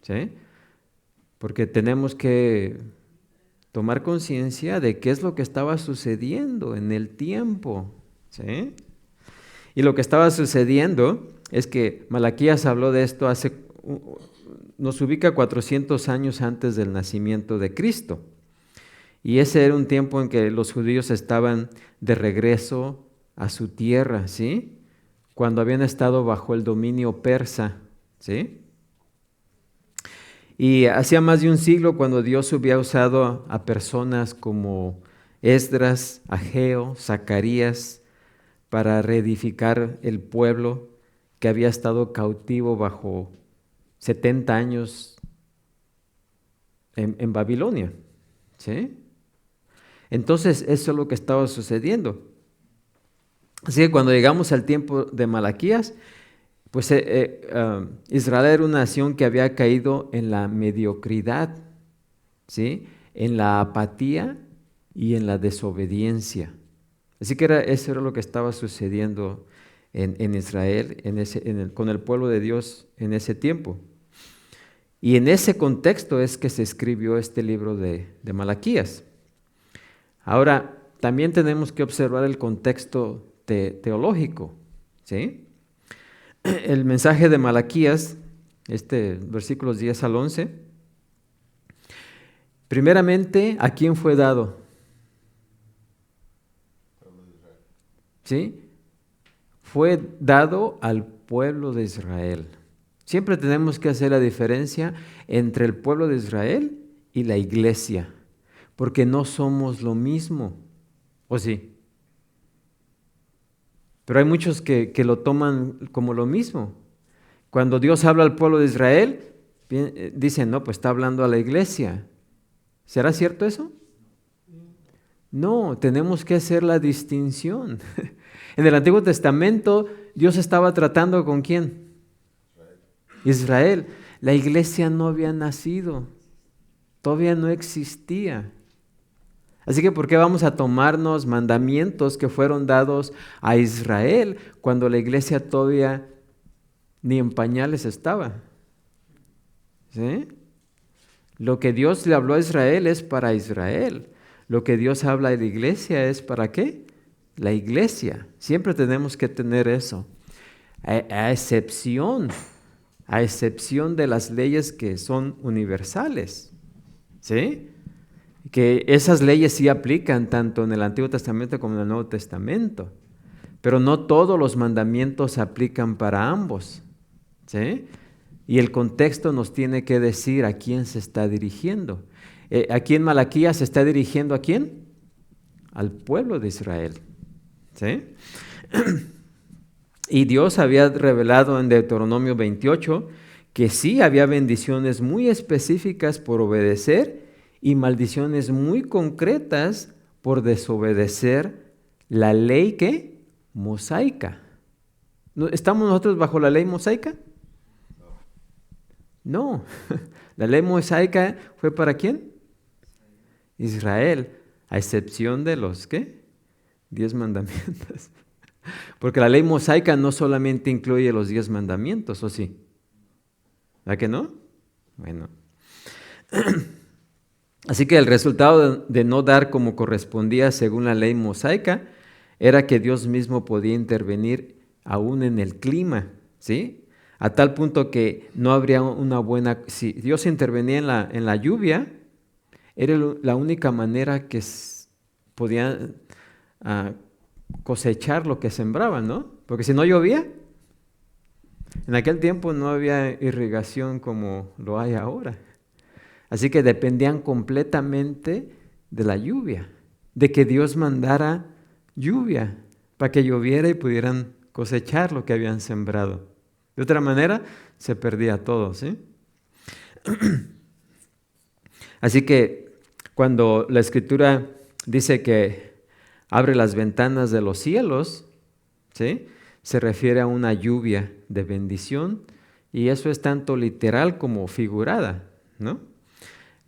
¿Sí? Porque tenemos que tomar conciencia de qué es lo que estaba sucediendo en el tiempo, ¿sí? Y lo que estaba sucediendo es que Malaquías habló de esto nos ubica 400 años antes del nacimiento de Cristo. Y ese era un tiempo en que los judíos estaban de regreso a su tierra, ¿sí? Cuando habían estado bajo el dominio persa, ¿sí? Y hacía más de un siglo cuando Dios había usado a personas como Esdras, Ageo, Zacarías, para reedificar el pueblo que había estado cautivo bajo 70 años en Babilonia, ¿sí? Entonces, eso es lo que estaba sucediendo. Así que cuando llegamos al tiempo de Malaquías, pues Israel era una nación que había caído en la mediocridad, ¿sí? En la apatía y en la desobediencia. Así que eso era lo que estaba sucediendo en Israel, con el pueblo de Dios en ese tiempo. Y en ese contexto es que se escribió este libro de Malaquías. Ahora, también tenemos que observar el contexto teológico, ¿sí? El mensaje de Malaquías, versículos 10 al 11, primeramente, ¿a quién fue dado? ¿Sí? Fue dado al pueblo de Israel. Siempre tenemos que hacer la diferencia entre el pueblo de Israel y la iglesia, porque no somos lo mismo, ¿o sí? Pero hay muchos que lo toman como lo mismo. Cuando Dios habla al pueblo de Israel, dicen, no, pues está hablando a la iglesia. ¿Será cierto eso? No, tenemos que hacer la distinción. En el Antiguo Testamento, Dios estaba tratando ¿con quién? Israel. La iglesia no había nacido, todavía no existía. Así que ¿por qué vamos a tomarnos mandamientos que fueron dados a Israel cuando la iglesia todavía ni en pañales estaba? ¿Sí? Lo que Dios le habló a Israel es para Israel. Lo que Dios habla a la iglesia es ¿para qué? La iglesia. Siempre tenemos que tener eso. A excepción de las leyes que son universales. ¿Sí? Que esas leyes sí aplican tanto en el Antiguo Testamento como en el Nuevo Testamento, pero no todos los mandamientos se aplican para ambos, ¿sí? Y el contexto nos tiene que decir a quién se está dirigiendo. Aquí en Malaquías se está dirigiendo ¿a quién? Al pueblo de Israel, ¿sí? Y Dios había revelado en Deuteronomio 28 que sí había bendiciones muy específicas por obedecer y maldiciones muy concretas por desobedecer la ley ¿qué? Mosaica. ¿Estamos nosotros bajo la ley mosaica? No. La ley mosaica fue ¿para quién? Israel, a excepción de los ¿qué? 10 mandamientos. Porque la ley mosaica no solamente incluye los 10 mandamientos, ¿o sí? ¿Verdad que no? Bueno. Así que el resultado de no dar como correspondía según la ley mosaica era que Dios mismo podía intervenir aún en el clima, ¿sí? A tal punto que no habría una buena... Si Dios intervenía en la lluvia, era la única manera que podían cosechar lo que sembraban, ¿no? Porque si no llovía, en aquel tiempo no había irrigación como lo hay ahora. Así que dependían completamente de la lluvia, de que Dios mandara lluvia para que lloviera y pudieran cosechar lo que habían sembrado. De otra manera, se perdía todo, ¿sí? Así que cuando la Escritura dice que abre las ventanas de los cielos, ¿sí? Se refiere a una lluvia de bendición y eso es tanto literal como figurada, ¿no?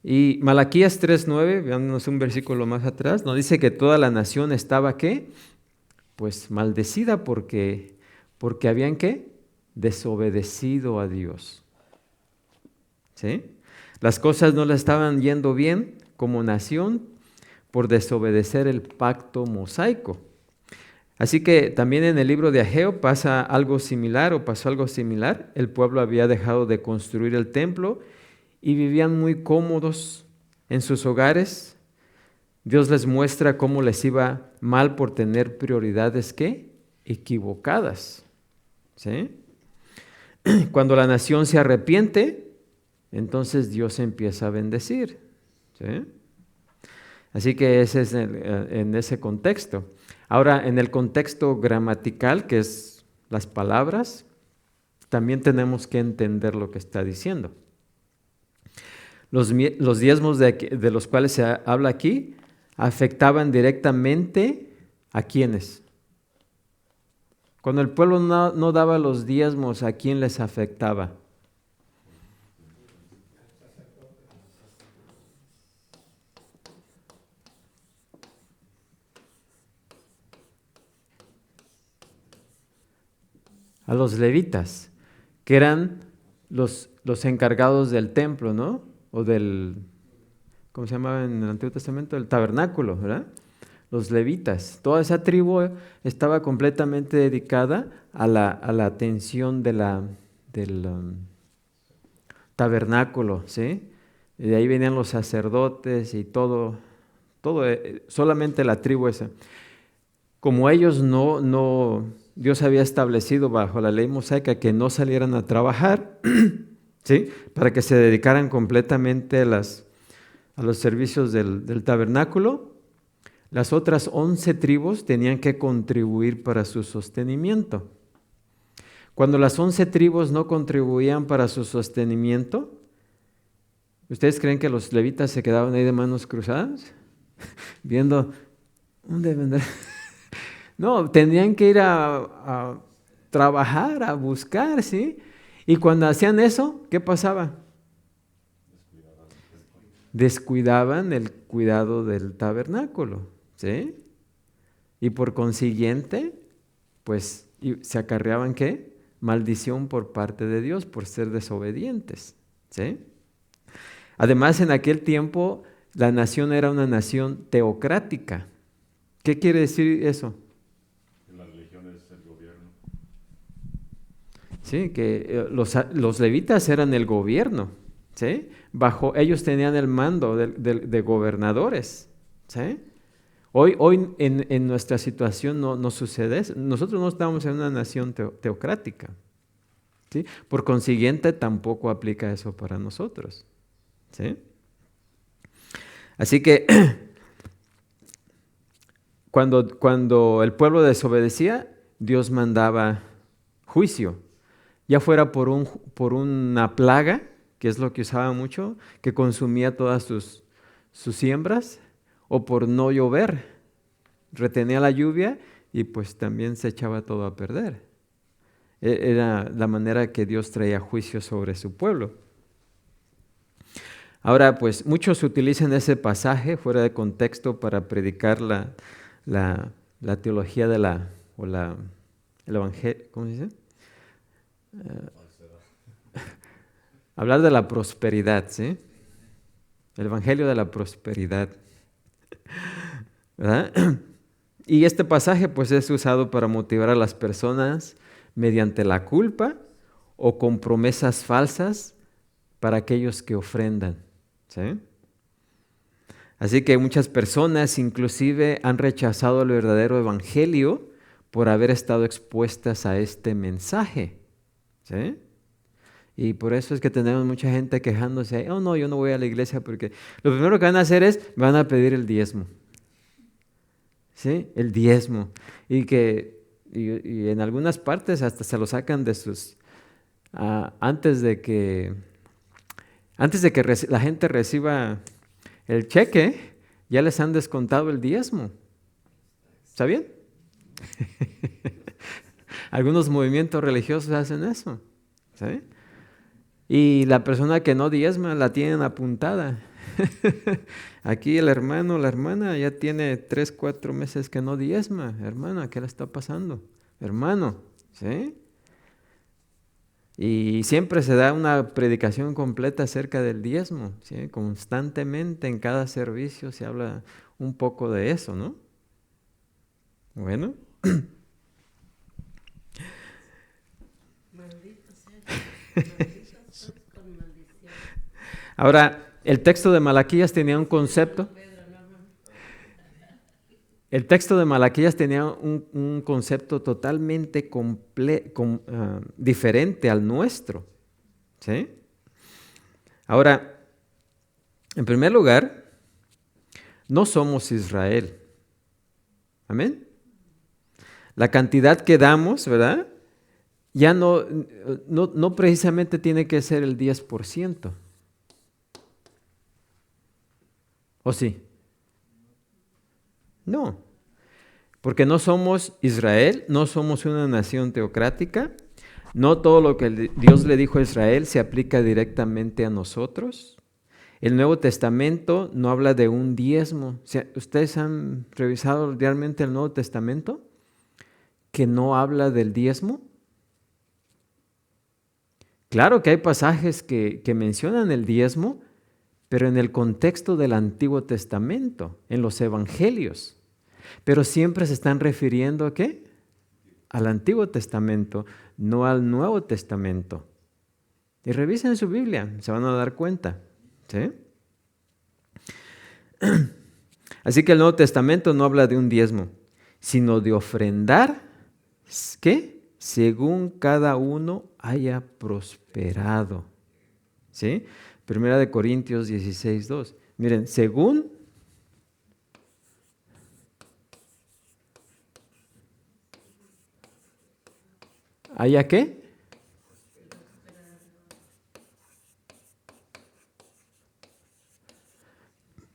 Y Malaquías 3:9, veamos un versículo más atrás, nos dice que toda la nación estaba ¿qué? Pues maldecida porque habían ¿qué? Desobedecido a Dios. ¿Sí? Las cosas no le estaban yendo bien como nación por desobedecer el pacto mosaico. Así que también en el libro de Ageo pasó algo similar. El pueblo había dejado de construir el templo y vivían muy cómodos en sus hogares, Dios les muestra cómo les iba mal por tener prioridades, ¿qué? Equivocadas. ¿Sí? Cuando la nación se arrepiente, entonces Dios empieza a bendecir. ¿Sí? Así que ese es en ese contexto. Ahora, en el contexto gramatical, que es las palabras, también tenemos que entender lo que está diciendo. Los diezmos de los cuales se habla aquí afectaban directamente ¿a quiénes? Cuando el pueblo no daba los diezmos, ¿a quién les afectaba? A los levitas, que eran los encargados del templo, ¿no? O del, ¿cómo se llamaba en el Antiguo Testamento? El tabernáculo, ¿verdad? Los levitas. Toda esa tribu estaba completamente dedicada a la atención del tabernáculo, ¿sí? Y de ahí venían los sacerdotes y todo, solamente la tribu esa. Como ellos Dios había establecido bajo la ley mosaica que no salieran a trabajar, ¿sí? Para que se dedicaran completamente a los servicios del tabernáculo, las otras 11 tribus tenían que contribuir para su sostenimiento. Cuando las 11 tribus no contribuían para su sostenimiento, ¿ustedes creen que los levitas se quedaban ahí de manos cruzadas? Viendo, ¿dónde vendrá? No, tenían que ir a trabajar, a buscar, ¿sí? Y cuando hacían eso, ¿qué pasaba? Descuidaban el cuidado del tabernáculo, ¿sí? Y por consiguiente, pues se acarreaban ¿qué? Maldición por parte de Dios por ser desobedientes, ¿sí? Además, en aquel tiempo, la nación era una nación teocrática. ¿Qué quiere decir eso? La religión es el gobierno. Sí, que los levitas eran el gobierno, ¿sí? Ellos tenían el mando de gobernadores, ¿sí? Hoy en nuestra situación no sucede eso. Nosotros no estamos en una nación teocrática, ¿sí? Por consiguiente, tampoco aplica eso para nosotros, ¿sí? Así que cuando el pueblo desobedecía, Dios mandaba juicio, ya fuera por una plaga, que es lo que usaba mucho, que consumía todas sus siembras, o por no llover, retenía la lluvia y pues también se echaba todo a perder. Era la manera que Dios traía juicio sobre su pueblo. Ahora, pues muchos utilizan ese pasaje fuera de contexto para predicar la teología el evangelio, ¿cómo se dice? Hablar de la prosperidad, ¿sí? El evangelio de la prosperidad, ¿verdad? Y este pasaje pues es usado para motivar a las personas mediante la culpa o con promesas falsas para aquellos que ofrendan, ¿sí? Así que muchas personas inclusive han rechazado el verdadero evangelio por haber estado expuestas a este mensaje, ¿sí? Y por eso es que tenemos mucha gente quejándose, oh no, yo no voy a la iglesia porque lo primero que van a hacer es, van a pedir el diezmo, ¿sí? El diezmo. Y en algunas partes hasta se lo sacan de sus, antes de que la gente reciba el cheque, ya les han descontado el diezmo. ¿Está bien? Algunos movimientos religiosos hacen eso, ¿sí? Y la persona que no diezma la tienen apuntada. Aquí el hermano, la hermana ya tiene 3, 4 meses que no diezma. Hermana, ¿qué le está pasando? Hermano, ¿sí? Y siempre se da una predicación completa acerca del diezmo, ¿sí? Constantemente en cada servicio se habla un poco de eso, ¿no? Bueno. Ahora, el texto de Malaquías tenía un concepto. El texto de Malaquías tenía un concepto totalmente diferente al nuestro. ¿Sí? Ahora, en primer lugar, no somos Israel. Amén. La cantidad que damos, ¿verdad? Ya no precisamente tiene que ser el 10%. ¿O sí? No, porque no somos Israel, no somos una nación teocrática, no todo lo que Dios le dijo a Israel se aplica directamente a nosotros. El Nuevo Testamento no habla de un diezmo. ¿Ustedes han revisado realmente el Nuevo Testamento que no habla del diezmo? Claro que hay pasajes que mencionan el diezmo, pero en el contexto del Antiguo Testamento, en los Evangelios. Pero siempre se están refiriendo ¿a qué? Al Antiguo Testamento, no al Nuevo Testamento. Y revisen su Biblia, se van a dar cuenta. ¿Sí? Así que el Nuevo Testamento no habla de un diezmo, sino de ofrendar, ¿qué? Según cada uno haya prosperado. ¿Sí? Primera de Corintios 16:2. Miren, según haya ¿qué?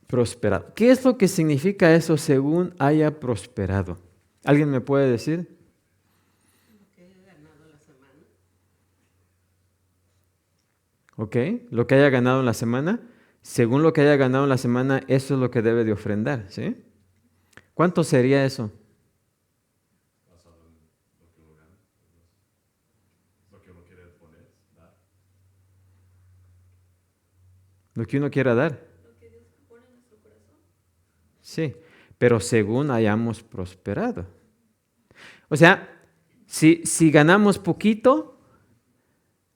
Prosperado. ¿Qué es lo que significa eso según haya prosperado? ¿Alguien me puede decir? Ok, lo que haya ganado en la semana, según lo que haya ganado en la semana, eso es lo que debe de ofrendar, ¿sí? ¿Cuánto sería eso? Lo que uno quiera dar. Sí, pero según hayamos prosperado. O sea, si ganamos poquito,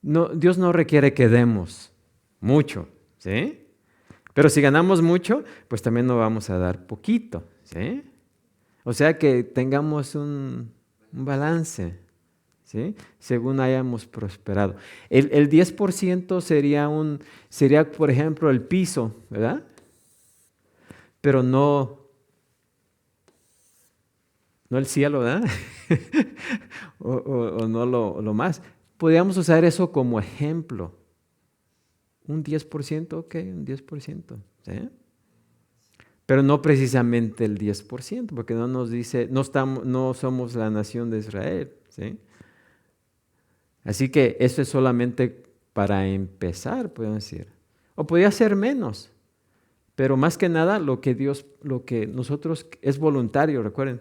Dios no requiere que demos mucho, ¿sí? Pero si ganamos mucho, pues también no vamos a dar poquito, ¿sí? O sea que tengamos un balance, ¿sí? Según hayamos prosperado. El 10% sería, por ejemplo, el piso, ¿verdad? Pero no el cielo, ¿verdad? o no lo más. Podríamos usar eso como ejemplo. Un 10%, ok, un 10%. ¿Sí? Pero no precisamente el 10%, porque no nos dice, no somos la nación de Israel. ¿Sí? Así que eso es solamente para empezar, podemos decir. O podría ser menos, pero más que nada lo que nosotros es voluntario, recuerden.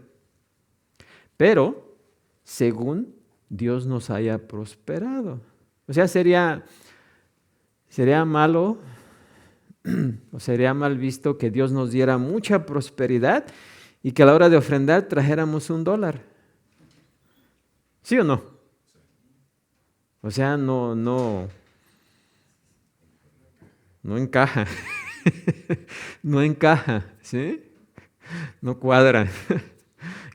Pero según Dios nos haya prosperado. O sea, sería malo o sería mal visto que Dios nos diera mucha prosperidad y que a la hora de ofrendar trajéramos $1. ¿Sí o no? O sea, no encaja. No encaja, ¿sí? No cuadra.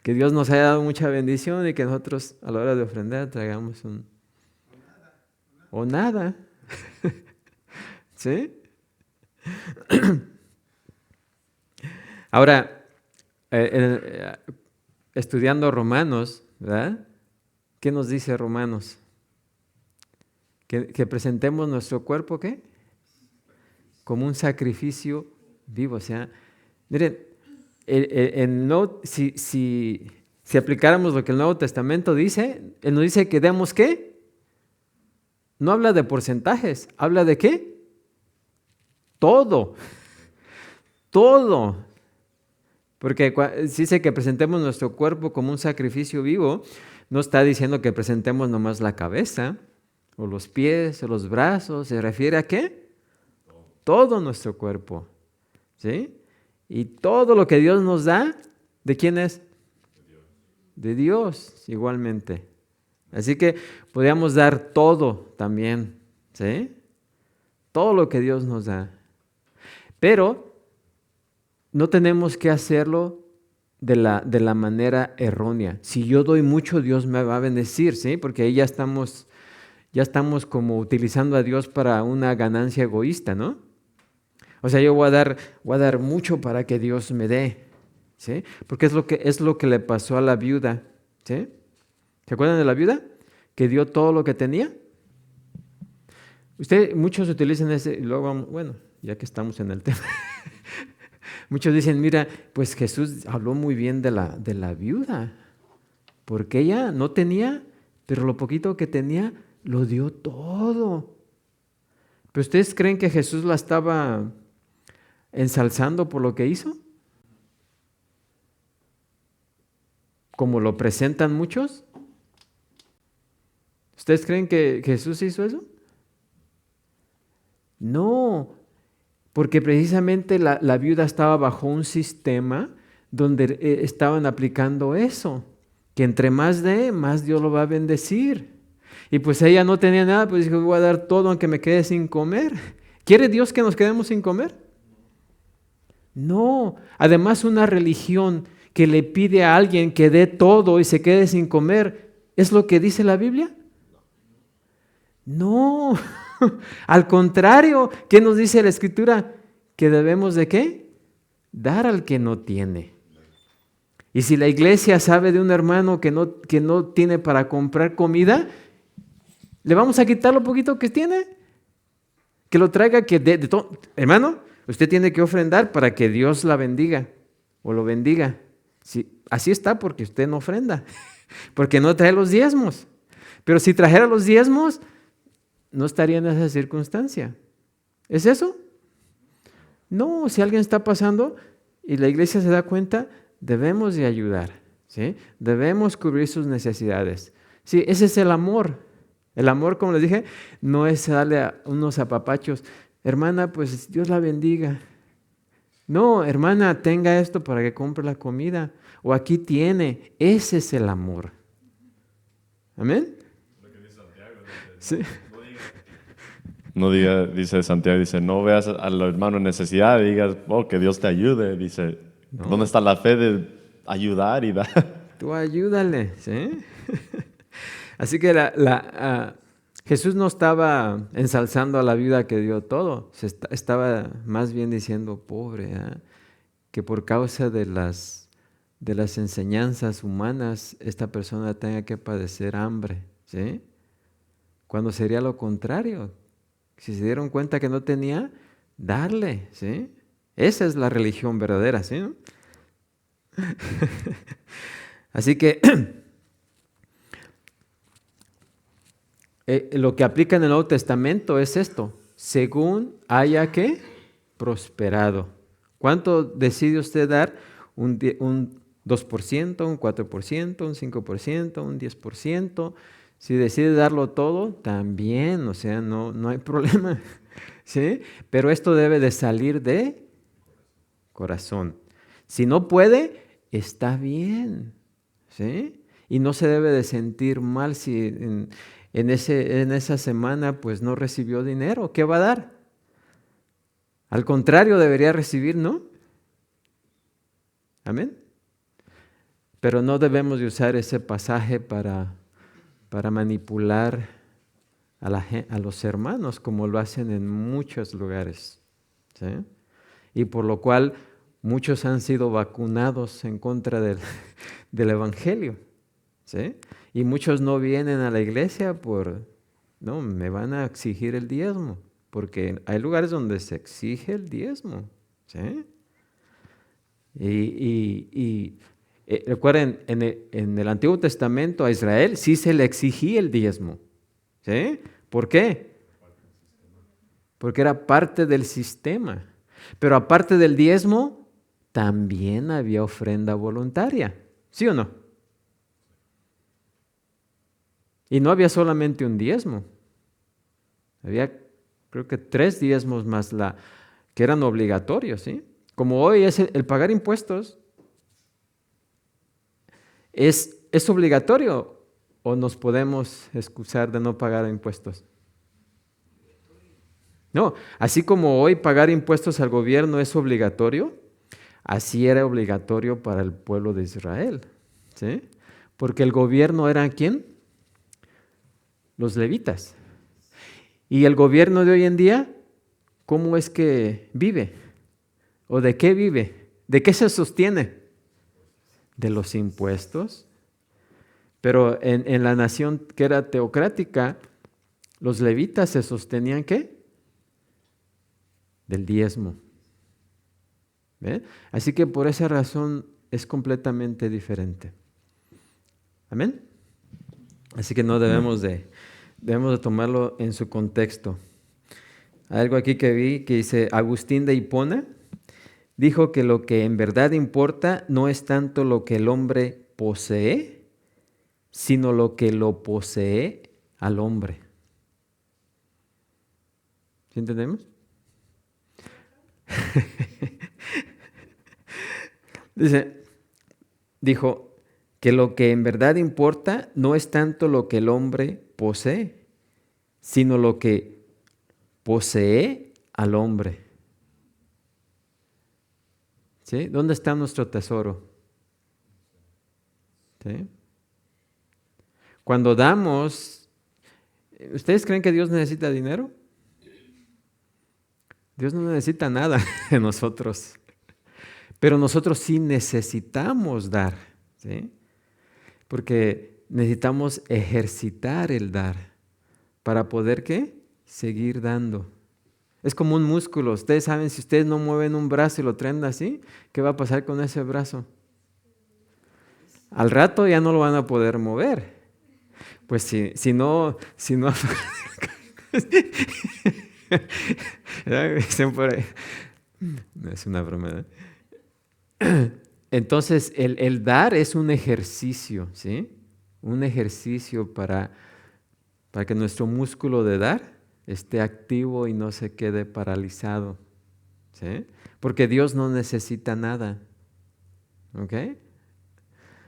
Que Dios nos haya dado mucha bendición y que nosotros a la hora de ofrendar traigamos o nada. ¿Sí? Ahora, estudiando Romanos, ¿verdad? ¿Qué nos dice Romanos? Que presentemos nuestro cuerpo, ¿qué? Como un sacrificio vivo. O sea, miren, si aplicáramos lo que el Nuevo Testamento dice, Él nos dice que demos ¿qué? No habla de porcentajes, habla de ¿qué? Todo. Todo. Porque si dice que presentemos nuestro cuerpo como un sacrificio vivo, no está diciendo que presentemos nomás la cabeza, o los pies, o los brazos. ¿Se refiere a qué? Todo nuestro cuerpo. ¿Sí? Y todo lo que Dios nos da, ¿de quién es? De Dios, igualmente. Así que podríamos dar todo también, ¿sí? Todo lo que Dios nos da. Pero no tenemos que hacerlo de la manera errónea. Si yo doy mucho, Dios me va a bendecir, ¿sí? Porque ahí ya estamos como utilizando a Dios para una ganancia egoísta, ¿no? O sea, yo voy a dar mucho para que Dios me dé, ¿sí? Porque es lo que le pasó a la viuda, ¿sí? ¿Se acuerdan de la viuda? Que dio todo lo que tenía. Muchos utilizan ese, y luego vamos, bueno, ya que estamos en el tema, muchos dicen, mira, pues Jesús habló muy bien de la viuda, porque ella no tenía, pero lo poquito que tenía, lo dio todo. ¿Pero ustedes creen que Jesús la estaba ensalzando por lo que hizo? Como lo presentan muchos. ¿Ustedes creen que Jesús hizo eso? No, porque precisamente la viuda estaba bajo un sistema donde estaban aplicando eso, que entre más dé, más Dios lo va a bendecir. Y pues ella no tenía nada, pues dijo, voy a dar todo aunque me quede sin comer. ¿Quiere Dios que nos quedemos sin comer? No, además una religión que le pide a alguien que dé todo y se quede sin comer, ¿es lo que dice la Biblia? No, al contrario, ¿qué nos dice la Escritura? Que debemos ¿de qué? Dar al que no tiene. Y si la iglesia sabe de un hermano que no tiene para comprar comida, ¿le vamos a quitar lo poquito que tiene? Que lo traiga, que de todo. Hermano, usted tiene que ofrendar para que Dios la bendiga o lo bendiga. Sí, así está porque usted no ofrenda, porque no trae los diezmos. Pero si trajera los diezmos, no estaría en esa circunstancia. ¿Es eso? No, si alguien está pasando y la iglesia se da cuenta, debemos de ayudar, ¿sí? Debemos cubrir sus necesidades. Sí, ese es el amor. El amor, como les dije, no es darle a unos apapachos. Hermana, pues Dios la bendiga. No, hermana, tenga esto para que compre la comida. O aquí tiene. Ese es el amor. ¿Amén? Lo que dice Santiago, Sí. No diga, dice Santiago, dice, no veas al hermano en necesidad y digas, oh, que Dios te ayude. Dice, No. ¿dónde está la fe de ayudar y dar? Tú ayúdale, ¿sí? Así que Jesús no estaba ensalzando a la viuda que dio todo, estaba más bien diciendo, pobre, que por causa de las enseñanzas humanas esta persona tenga que padecer hambre, ¿sí? Cuando sería lo contrario. Si se dieron cuenta que no tenía, darle, ¿sí? Esa es la religión verdadera, ¿sí? ¿No? Así que lo que aplica en el Nuevo Testamento es esto, según haya que prosperado. ¿Cuánto decide usted dar? Un 2%, un 4%, un 5%, un 10%. Si decide darlo todo, también, o sea, no hay problema, ¿sí? Pero esto debe de salir de corazón. Si no puede, está bien, ¿sí? Y no se debe de sentir mal si en esa semana pues no recibió dinero. ¿Qué va a dar? Al contrario, debería recibir, ¿no? Amén. Pero no debemos de usar ese pasaje para manipular a los hermanos como lo hacen en muchos lugares, ¿sí? Y por lo cual muchos han sido vacunados en contra del Evangelio, ¿sí? Y muchos no vienen a la iglesia no, me van a exigir el diezmo, porque hay lugares donde se exige el diezmo, ¿sí? Recuerden, en el Antiguo Testamento a Israel sí se le exigía el diezmo, ¿sí? ¿Por qué? Porque era parte del sistema. Pero aparte del diezmo, también había ofrenda voluntaria, ¿sí o no? Y no había solamente un diezmo. Había, creo que 3 diezmos más que eran obligatorios, ¿sí? Como hoy es el pagar impuestos, ¿es obligatorio o nos podemos excusar de no pagar impuestos? No, así como hoy pagar impuestos al gobierno es obligatorio, así era obligatorio para el pueblo de Israel, ¿sí? Porque el gobierno era ¿quién? Los levitas. Y el gobierno de hoy en día, ¿cómo es que vive? ¿O de qué vive? ¿De qué se sostiene? De los impuestos. Pero en la nación que era teocrática, los levitas se sostenían ¿qué? Del diezmo. ¿Ve? Así que por esa razón es completamente diferente. ¿Amén? Así que no debemos de tomarlo en su contexto. Hay algo aquí que vi que dice Agustín de Hipona, dijo que lo que en verdad importa no es tanto lo que el hombre posee, sino lo que lo posee al hombre. ¿Sí entendemos? Dijo que lo que en verdad importa no es tanto lo que el hombre posee, sino lo que posee al hombre. ¿Sí? ¿Dónde está nuestro tesoro? ¿Sí? Cuando damos, ¿ustedes creen que Dios necesita dinero? Dios no necesita nada de nosotros, pero nosotros sí necesitamos dar, ¿sí? Porque necesitamos ejercitar el dar para poder, ¿qué? Seguir dando. Es como un músculo. Ustedes saben, si ustedes no mueven un brazo y lo traen así, ¿qué va a pasar con ese brazo? Al rato ya no lo van a poder mover. Pues si no dicen por ahí. No es una broma, ¿eh? Entonces, el dar es un ejercicio, ¿sí? Un ejercicio para que nuestro músculo de dar esté activo y no se quede paralizado, ¿sí? Porque Dios no necesita nada, ¿ok?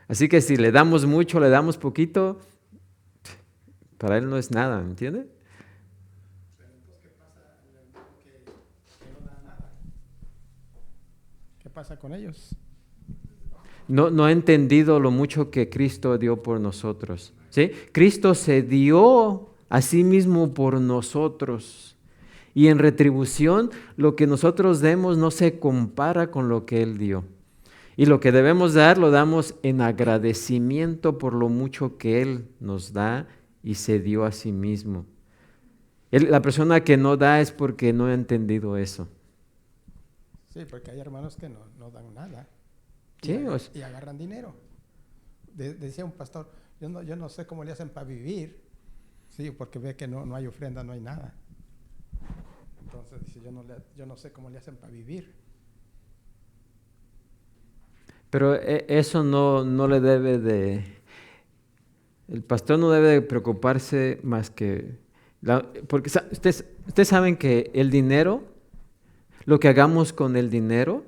Así que si le damos mucho, le damos poquito, para Él no es nada, ¿me entiende? ¿Qué pasa con ellos? No ha entendido lo mucho que Cristo dio por nosotros, ¿sí? Cristo se dio a sí mismo por nosotros. Y en retribución, lo que nosotros demos no se compara con lo que Él dio. Y lo que debemos dar, lo damos en agradecimiento por lo mucho que Él nos da y se dio a sí mismo. La persona que no da es porque no ha entendido eso. Sí, porque hay hermanos que no dan nada. Sí, Y agarran dinero. Decía un pastor, yo no sé cómo le hacen para vivir. Sí, porque ve que no hay ofrenda, no hay nada. Entonces dice, yo no sé cómo le hacen para vivir. Pero eso no le debe de... El pastor no debe de preocuparse más que... porque ustedes saben que el dinero, lo que hagamos con el dinero,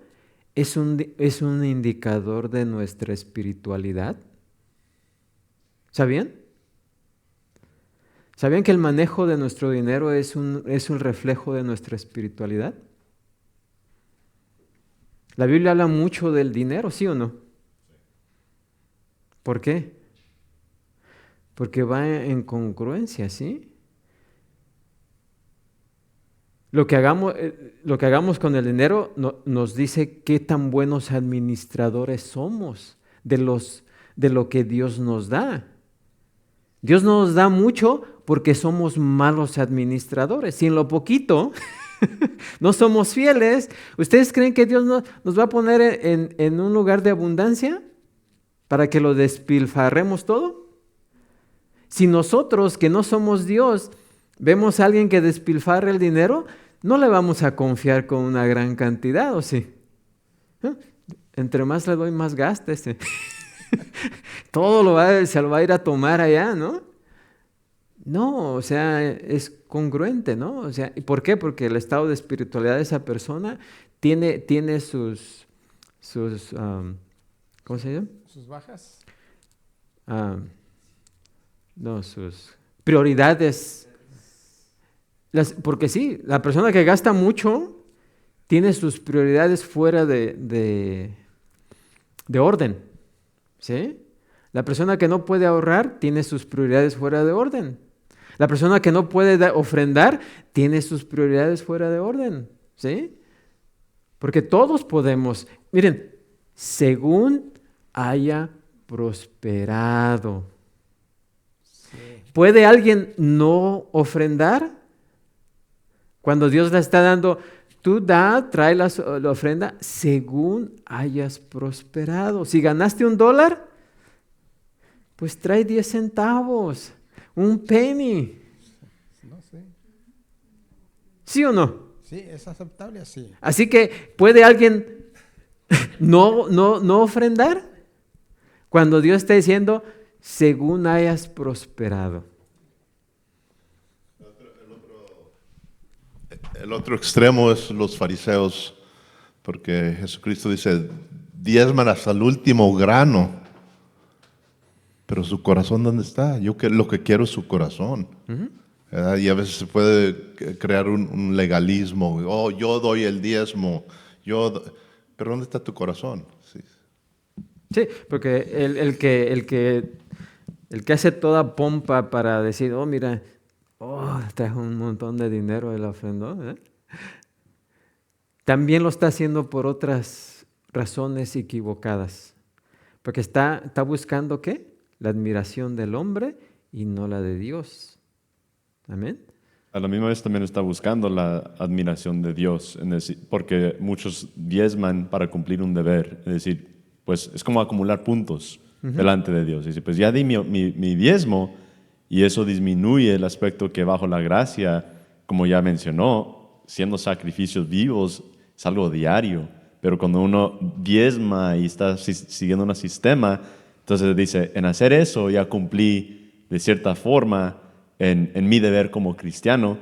es un indicador de nuestra espiritualidad. ¿Sabían? ¿Sabían que el manejo de nuestro dinero es un reflejo de nuestra espiritualidad? La Biblia habla mucho del dinero, ¿sí o no? ¿Por qué? Porque va en congruencia, ¿sí? Lo que hagamos con el dinero nos dice qué tan buenos administradores somos de lo que Dios nos da. Dios no nos da mucho porque somos malos administradores. Si en lo poquito no somos fieles, ¿ustedes creen que Dios nos va a poner en un lugar de abundancia para que lo despilfarremos todo? Si nosotros, que no somos Dios, vemos a alguien que despilfarra el dinero, no le vamos a confiar con una gran cantidad, ¿o sí? Entre más le doy, más gástese. Todo se lo va a ir a tomar allá, ¿no? No, o sea, es congruente, ¿no? O sea, ¿y por qué? Porque el estado de espiritualidad de esa persona tiene sus ¿cómo se llama? Sus bajas. No, sus prioridades. Porque sí, la persona que gasta mucho tiene sus prioridades fuera de orden, ¿sí? La persona que no puede ahorrar tiene sus prioridades fuera de orden. La persona que no puede ofrendar tiene sus prioridades fuera de orden, ¿sí? Porque todos podemos, miren, según haya prosperado. ¿Puede alguien no ofrendar? Cuando Dios le está dando, tú trae la ofrenda según hayas prosperado. Si ganaste $1, pues trae 10 centavos, un penny. No sé. ¿Sí o no? Sí, es aceptable así. Así que, ¿puede alguien no ofrendar? Cuando Dios está diciendo, según hayas prosperado. El otro extremo es los fariseos, porque Jesucristo dice, diezman hasta el último grano, pero su corazón, ¿dónde está? Lo que quiero es su corazón. ¿Verdad? Y a veces se puede crear un legalismo, oh, yo doy el diezmo, pero ¿dónde está tu corazón? Sí, porque el que hace toda pompa para decir, oh, mira, trajo un montón de dinero de la ofrenda, también lo está haciendo por otras razones equivocadas. Porque está buscando, ¿qué? La admiración del hombre y no la de Dios. Amén. A la misma vez también está buscando la admiración de Dios, porque muchos diezman para cumplir un deber. Es decir, pues es como acumular puntos delante de Dios. Dice, pues ya di mi diezmo, y eso disminuye el aspecto que bajo la gracia, como ya mencionó, siendo sacrificios vivos, es algo diario. Pero cuando uno diezma y está siguiendo un sistema, entonces dice, en hacer eso ya cumplí de cierta forma en mi deber como cristiano,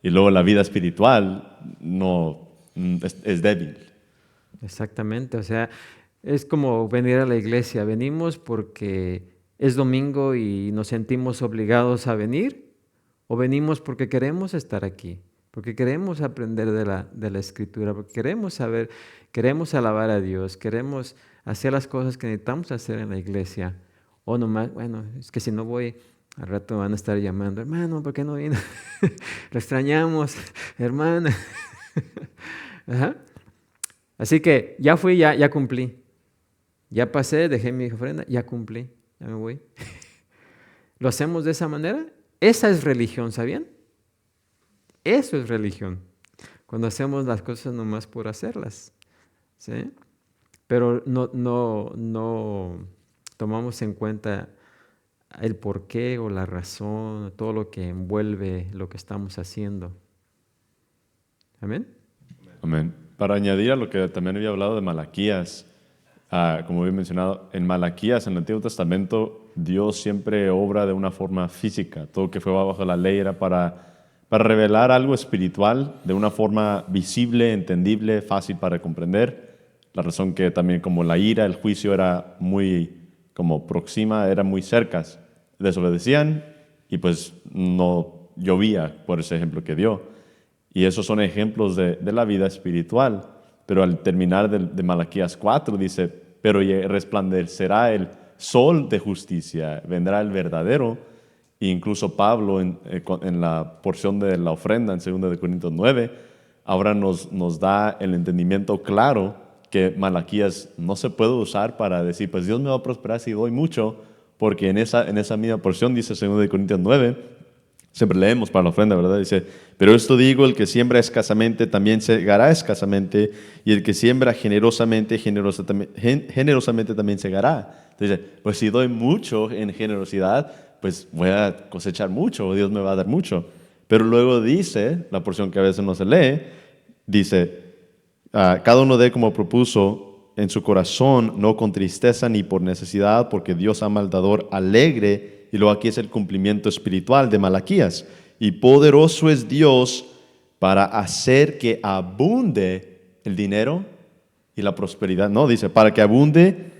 y luego la vida espiritual no es débil. Exactamente, o sea, es como venir a la iglesia. Venimos porque es domingo y nos sentimos obligados a venir, o venimos porque queremos estar aquí, porque queremos aprender de la Escritura, porque queremos saber, queremos alabar a Dios, queremos hacer las cosas que necesitamos hacer en la iglesia. O nomás, bueno, es que si no voy, al rato van a estar llamando, hermano, ¿por qué no vino? Lo extrañamos, hermana. Ajá. Así que ya fui, ya cumplí. Ya pasé, dejé mi ofrenda, ya cumplí, ya me voy. ¿Lo hacemos de esa manera? Esa es religión, ¿sabían? Eso es religión. Cuando hacemos las cosas nomás por hacerlas, ¿sí? Pero no tomamos en cuenta el porqué o la razón, todo lo que envuelve lo que estamos haciendo. ¿Amén? Amén. Para añadir a lo que también había hablado de Malaquías, como había mencionado, en Malaquías, en el Antiguo Testamento, Dios siempre obra de una forma física. Todo que fue bajo la ley era para revelar algo espiritual de una forma visible, entendible, fácil para comprender. La razón que también como la ira, el juicio era muy como próxima, eran muy cercas. Desobedecían y pues no llovía, por ese ejemplo que dio. Y esos son ejemplos de la vida espiritual. Pero al terminar de Malaquías 4 dice, pero resplandecerá el sol de justicia, vendrá el verdadero. E incluso Pablo en la porción de la ofrenda en 2 Corintios 9, ahora nos da el entendimiento claro que Malaquías no se puede usar para decir, pues Dios me va a prosperar si doy mucho, porque en esa misma porción dice 2 Corintios 9, siempre leemos para la ofrenda, ¿verdad? Dice, pero esto digo, el que siembra escasamente también segará escasamente, y el que siembra generosamente también segará. Entonces, pues si doy mucho en generosidad, pues voy a cosechar mucho, Dios me va a dar mucho. Pero luego dice, la porción que a veces no se lee, dice, cada uno dé como propuso en su corazón, no con tristeza ni por necesidad, porque Dios ama al dador alegre. Y luego aquí es el cumplimiento espiritual de Malaquías. Y poderoso es Dios para hacer que abunde el dinero y la prosperidad. No, dice, para que abunde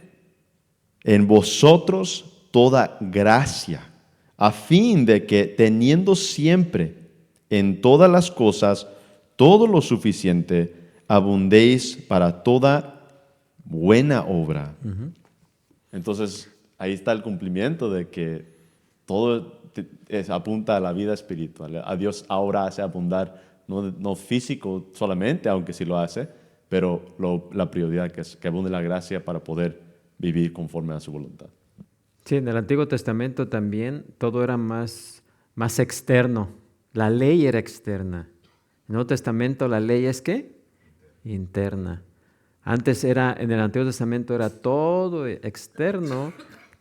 en vosotros toda gracia, a fin de que teniendo siempre en todas las cosas todo lo suficiente, abundéis para toda buena obra. Entonces, ahí está el cumplimiento de que todo apunta a la vida espiritual. A Dios ahora hace abundar, no físico solamente, aunque sí lo hace, pero la prioridad que es que abunde la gracia para poder vivir conforme a su voluntad. Sí, en el Antiguo Testamento también todo era más externo. La ley era externa. En el Nuevo Testamento la ley es ¿qué? Interna. Antes en el Antiguo Testamento era todo externo,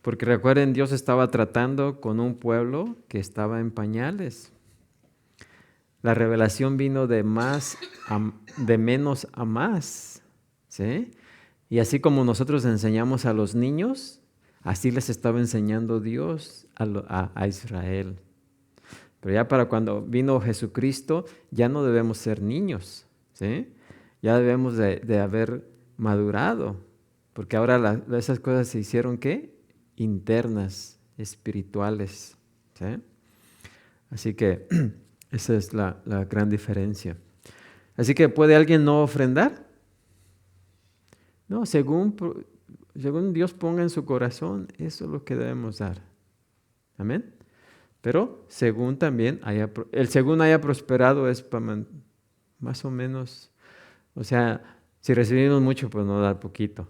porque recuerden, Dios estaba tratando con un pueblo que estaba en pañales. La revelación vino de menos a más, ¿sí? Y así como nosotros enseñamos a los niños, así les estaba enseñando Dios a Israel. Pero ya para cuando vino Jesucristo, ya no debemos ser niños, ¿sí? Ya debemos de haber madurado, porque ahora esas cosas se hicieron ¿qué? Internas, espirituales, ¿sí? Así que esa es la gran diferencia. Así que ¿puede alguien no ofrendar? No, según Dios ponga en su corazón, eso es lo que debemos dar. Amén. Pero según también según haya prosperado es para más o menos, o sea, si recibimos mucho, pues no dar poquito.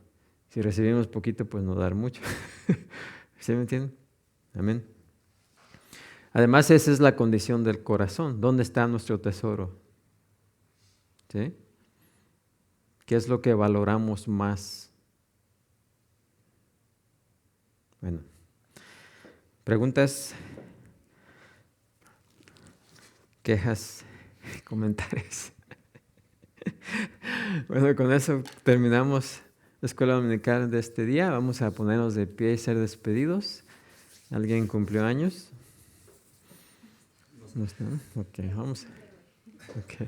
Si recibimos poquito, pues no dar mucho. ¿Sí me entienden? Amén. Además, esa es la condición del corazón. ¿Dónde está nuestro tesoro? ¿Sí? ¿Qué es lo que valoramos más? Bueno, preguntas, quejas, comentarios. Bueno, con eso terminamos la escuela dominical de este día. Vamos a ponernos de pie y ser despedidos. ¿Alguien cumplió años? ¿No está? Ok, vamos. Okay.